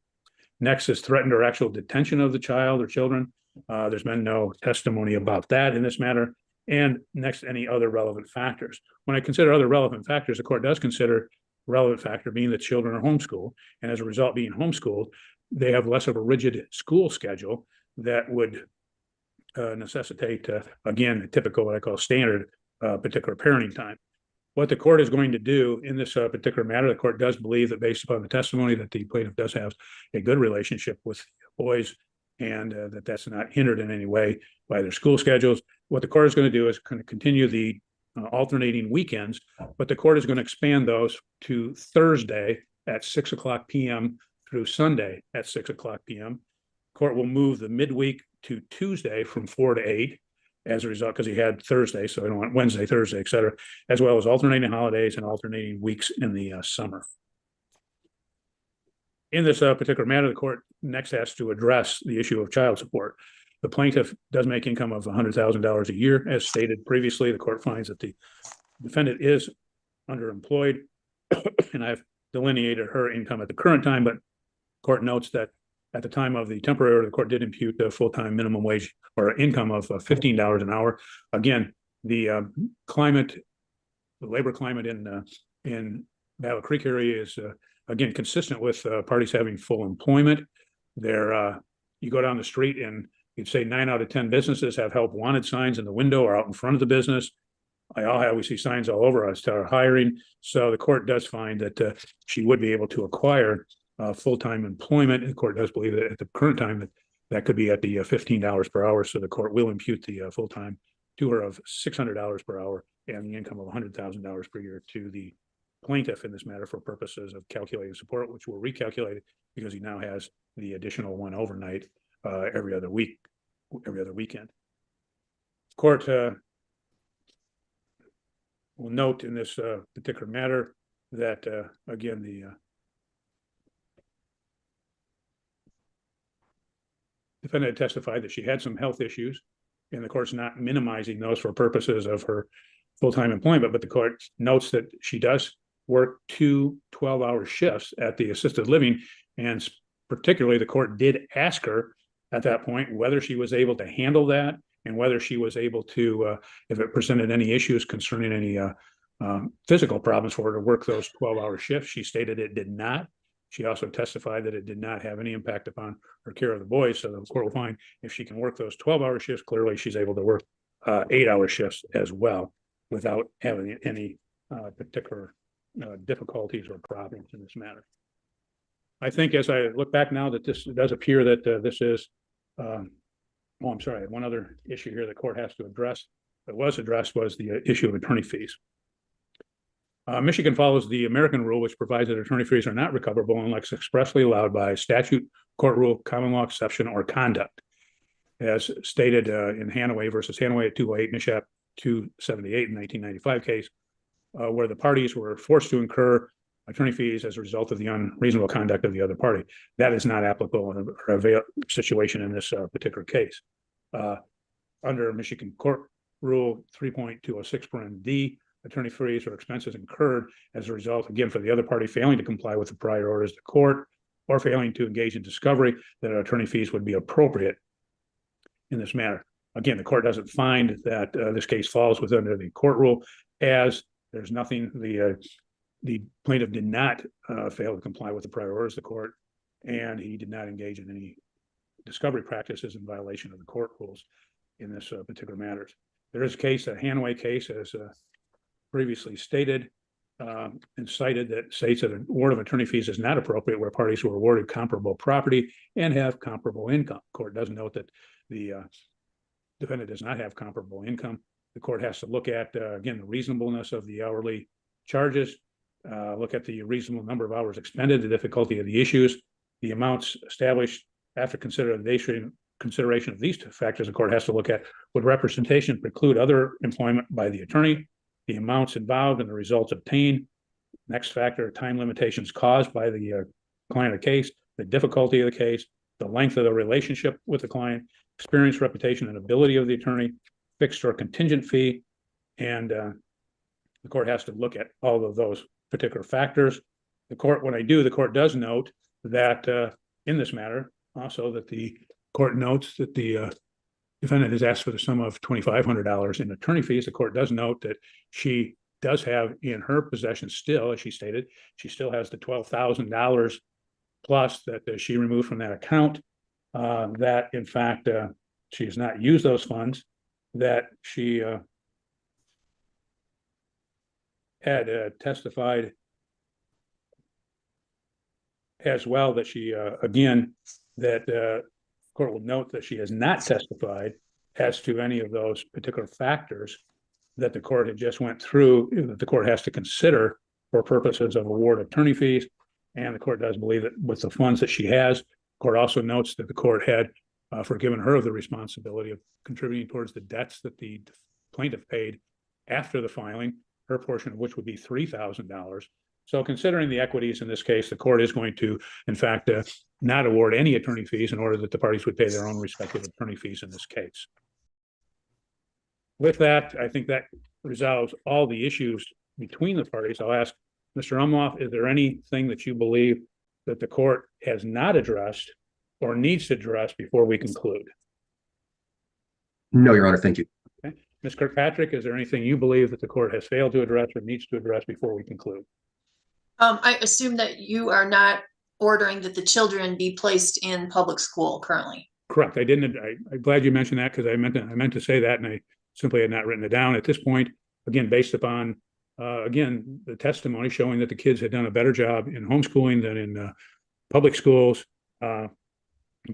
Next is threatened or actual detention of the child or children. There's been no testimony about that in this matter. And next, any other relevant factors. When I consider other relevant factors, the court does consider relevant factor being that children are homeschooled. And as a result, being homeschooled, they have less of a rigid school schedule that would necessitate, again, typical, what I call standard particular parenting time. What the court is going to do in this particular matter, the court does believe that based upon the testimony that the plaintiff does have a good relationship with boys, and that that's not hindered in any way by their school schedules. What the court is going to do is going to continue the alternating weekends, but the court is going to expand those to Thursday at 6 o'clock p.m. through Sunday at 6 o'clock p.m. Court will move the midweek to Tuesday from 4 to 8 as a result, because he had Thursday, so I don't want Wednesday, Thursday, et cetera, as well as alternating holidays and alternating weeks in the summer. In this particular matter, the court next has to address the issue of child support. The plaintiff does make income of $100,000 a year. As stated previously, the court finds that the defendant is underemployed. And I've delineated her income at the current time, but court notes that at the time of the temporary order, the court did impute the full-time minimum wage or income of $15 an hour. Again, the labor climate in Battle Creek area is again consistent with parties having full employment. There, you go down the street and you'd say 9 out of 10 businesses have help wanted signs in the window or out in front of the business. We see signs all over us that are hiring. So the court does find that she would be able to acquire full-time employment. The court does believe that at the current time that could be at the $15 per hour. So the court will impute the full-time to her of $600 per hour and the income of $100,000 per year to the plaintiff in this matter for purposes of calculating support, which will recalculate it because he now has the additional one overnight every other weekend. Court will note in this particular matter that again the defendant testified that she had some health issues, and the court's not minimizing those for purposes of her full-time employment, but the court notes that she does work 2 12-hour shifts at the assisted living, and particularly the court did ask her at that point whether she was able to handle that and whether she was able to, if it presented any issues concerning any physical problems for her to work those 12-hour shifts. She stated it did not. She also testified that it did not have any impact upon her care of the boys. So the court will find if she can work those 12-hour shifts, clearly she's able to work 8-hour shifts as well without having any particular difficulties or problems in this matter. I think as I look back now that this does appear that this is, I'm sorry, I had one other issue here the court has to address that was addressed was the issue of attorney fees. Michigan follows the American rule, which provides that attorney fees are not recoverable unless expressly allowed by statute, court rule, common law exception, or conduct. As stated in Hanaway versus Hanaway at 208, Mishap 278 in 1995 case, where the parties were forced to incur attorney fees as a result of the unreasonable conduct of the other party. That is not applicable in a situation in this particular case. Under Michigan Court Rule 3.206(d), attorney fees or expenses incurred as a result, again, for the other party failing to comply with the prior orders of the court or failing to engage in discovery, that attorney fees would be appropriate in this matter. Again, the court doesn't find that this case falls within the court rule, as there's nothing, the plaintiff did not fail to comply with the prior orders of the court, and he did not engage in any discovery practices in violation of the court rules in this particular matters. There is a case, a Hanaway case, as previously stated and cited, that states that an award of attorney fees is not appropriate where parties were awarded comparable property and have comparable income. Court does note that the defendant does not have comparable income. The court has to look at, again, the reasonableness of the hourly charges, look at the reasonable number of hours expended, the difficulty of the issues, the amounts established after consideration of these two factors. The court has to look at, would representation preclude other employment by the attorney, the amounts involved and the results obtained. Next factor, time limitations caused by the client of the case, the difficulty of the case, the length of the relationship with the client, experience, reputation, and ability of the attorney, fixed or contingent fee. And the court has to look at all of those particular factors. The court, the court does note that in this matter, also that the court notes that the defendant has asked for the sum of $2,500 in attorney fees. The court does note that she does have in her possession still, as she stated, she still has the $12,000 plus that she removed from that account, that in fact, she has not used those funds, that she had testified as well, that she, again, that court will note that she has not testified as to any of those particular factors that the court had just went through, that the court has to consider for purposes of award of attorney fees. And the court does believe that with the funds that she has, the court also notes that the court had forgiven her of the responsibility of contributing towards the debts that the plaintiff paid after the filing, her portion of which would be $3,000. So considering the equities in this case, the court is going to, in fact, not award any attorney fees in order that the parties would pay their own respective attorney fees in this case. With that, I think that resolves all the issues between the parties. I'll ask Mr. Umlauf, is there anything that you believe that the court has not addressed or needs to address before we conclude? No, Your Honor, thank you. Okay. Ms. Kirkpatrick, is there anything you believe that the court has failed to address or needs to address before we conclude? I assume that you are not ordering that the children be placed in public school currently. Correct. I'm glad you mentioned that because I meant to say that and I simply had not written it down at this point. Again, based upon, again, the testimony showing that the kids had done a better job in homeschooling than in public schools. The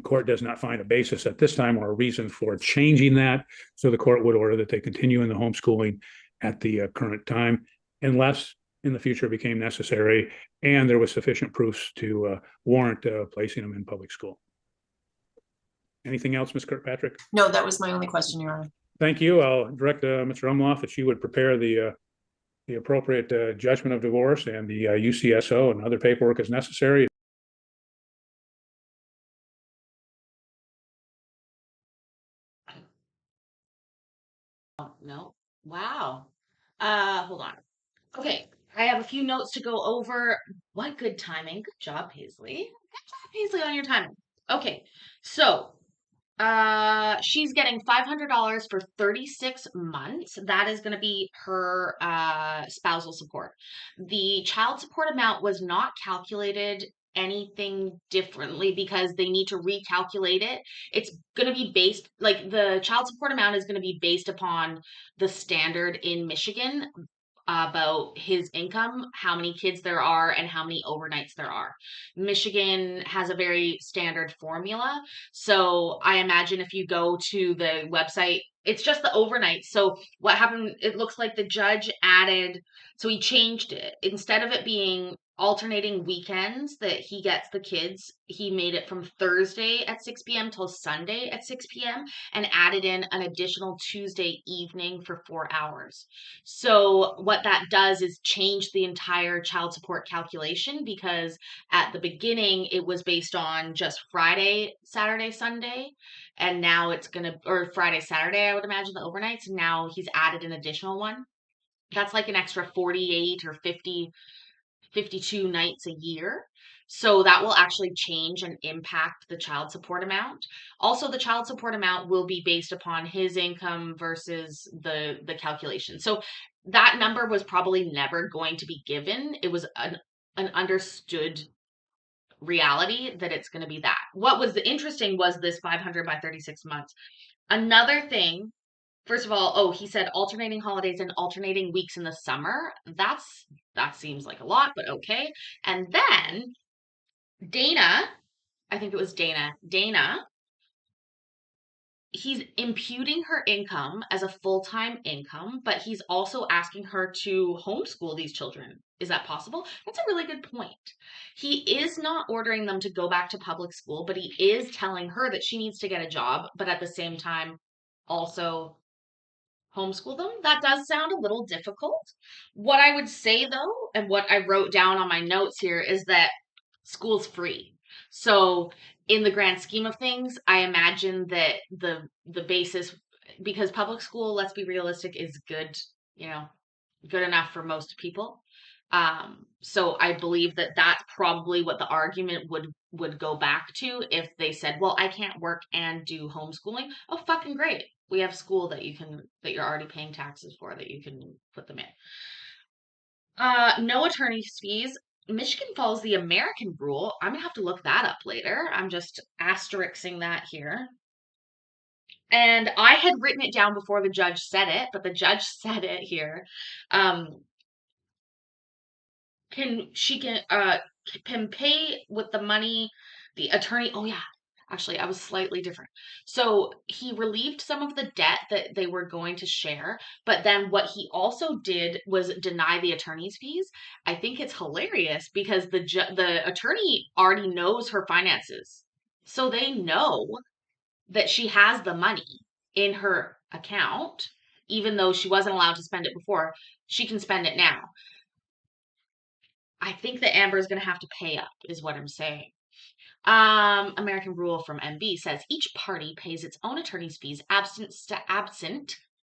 court does not find a basis at this time or a reason for changing that. So the court would order that they continue in the homeschooling at the current time, unless in the future it became necessary and there was sufficient proofs to warrant placing them in public school. Anything else, Ms. Kirkpatrick? No, that was my only question, Your Honor. Thank you. I'll direct Mr. Umlauf that you would prepare the appropriate judgment of divorce and the UCSO and other paperwork as necessary. Oh, no. Wow. Hold on. Okay. I have a few notes to go over. What good timing. Good job, Paisley. Good job, Paisley, on your timing. Okay. So, she's getting $500 for 36 months. That is going to be her spousal support. The child support amount was not calculated anything differently because they need to recalculate it. It's going to be based, like the child support amount is going to be based upon the standard in Michigan about his income, how many kids there are, and how many overnights there are. Michigan has a very standard formula. So I imagine if you go to the website, it's just the overnight. So what happened, it looks like the judge added, so he changed it. Instead of it being alternating weekends that he gets the kids, he made it from Thursday at 6 p.m. till Sunday at 6 p.m. and added in an additional Tuesday evening for 4 hours. So what that does is change the entire child support calculation, because at the beginning it was based on just Friday, Saturday, Sunday, and now it's or Friday, Saturday, I would imagine, the overnights. Now he's added an additional one. That's like an extra 48 or 52 nights a year. So that will actually change and impact the child support amount. Also, the child support amount will be based upon his income versus the calculation. So that number was probably never going to be given. It was an understood reality that it's going to be that. What was interesting was this 500 by 36 months. Another thing, first of all, he said alternating holidays and alternating weeks in the summer. That seems like a lot, but okay. And then Dana, I think it was Dana, he's imputing her income as a full-time income, but he's also asking her to homeschool these children. Is that possible? That's a really good point. He is not ordering them to go back to public school, but he is telling her that she needs to get a job, but at the same time also homeschool them. That does sound a little difficult. What I would say though, and what I wrote down on my notes here, is that school's free. So in the grand scheme of things, I imagine that the basis, because public school, let's be realistic, is good, good enough for most people. So I believe that that's probably what the argument would go back to if they said, well, I can't work and do homeschooling. Oh, fucking great. We have school that you're already paying taxes for, that you can put them in. No attorney's fees. Michigan follows the American rule. I'm gonna have to look that up later. I'm just asterixing that here. And I had written it down before the judge said it, but the judge said it here. Can pay with the money the attorney? Oh yeah, actually I was slightly different. So he relieved some of the debt that they were going to share, but then what he also did was deny the attorney's fees. I think it's hilarious because the attorney already knows her finances, so they know that she has the money in her account, even though she wasn't allowed to spend it before. She can spend it now. I think that Amber is going to have to pay up, is what I'm saying. American Rule from MB says each party pays its own attorney's fees absent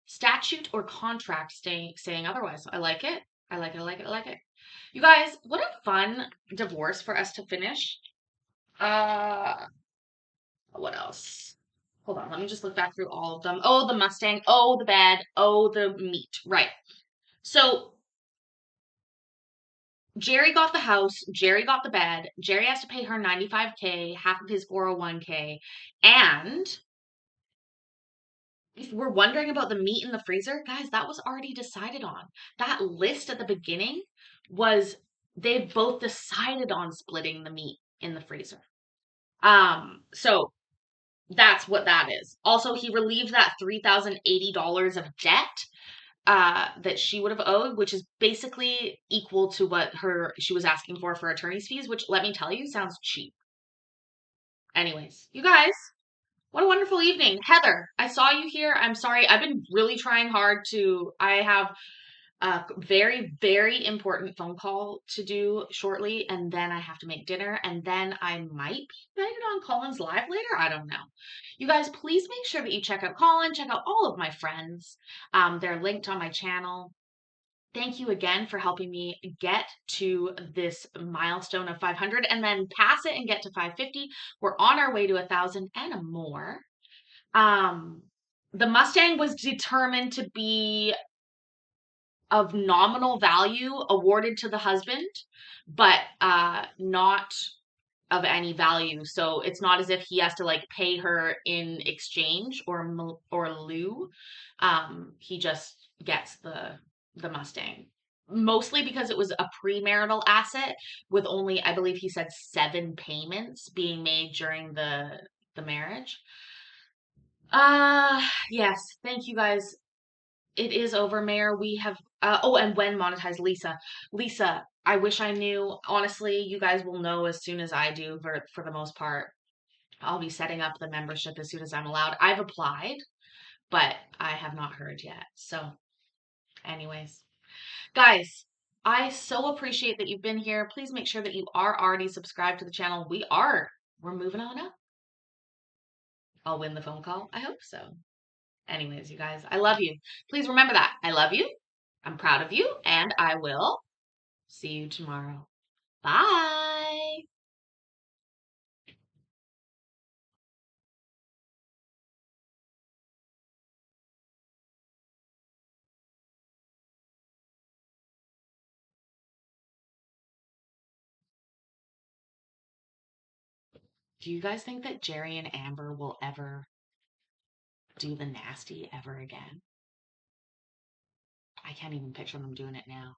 statute or contract saying otherwise. I like it. I like it. I like it. I like it. You guys, what a fun divorce for us to finish. What else? Hold on, let me just look back through all of them. Oh, the Mustang. Oh, the bed. Oh, the meat. Right. So Jerry got the house, Jerry got the bed, Jerry has to pay her $95K, half of his 401K, and if we're wondering about the meat in the freezer, guys, that was already decided on. That list at the beginning was they both decided on splitting the meat in the freezer. So that's what that is. Also, he relieved that $3,080 of debt that she would have owed, which is basically equal to what she was asking for attorney's fees, which let me tell you sounds cheap. Anyways, you guys, what a wonderful evening. Heather, I saw you here. I'm sorry. I've been really trying hard I have a very, very important phone call to do shortly, and then I have to make dinner, and then I might be invited on Colin's Live later. I don't know. You guys, please make sure that you check out Colin, check out all of my friends. They're linked on my channel. Thank you again for helping me get to this milestone of 500 and then pass it and get to 550. We're on our way to 1,000 and more. The Mustang was determined to be of nominal value awarded to the husband, but not of any value. So it's not as if he has to like pay her in exchange or lieu. He just gets the Mustang. Mostly because it was a premarital asset with only, I believe he said 7 payments being made during the marriage. Yes, thank you guys. It is over, Mayor. We have and when monetize Lisa. Lisa, I wish I knew. Honestly, you guys will know as soon as I do for the most part. I'll be setting up the membership as soon as I'm allowed. I've applied, but I have not heard yet. So, anyways, guys, I so appreciate that you've been here. Please make sure that you are already subscribed to the channel. We're moving on up. I'll win the phone call. I hope so. Anyways, you guys, I love you. Please remember that. I love you. I'm proud of you, and I will see you tomorrow. Bye. Do you guys think that Jerry and Amber will ever do the nasty ever again? I can't even picture them doing it now.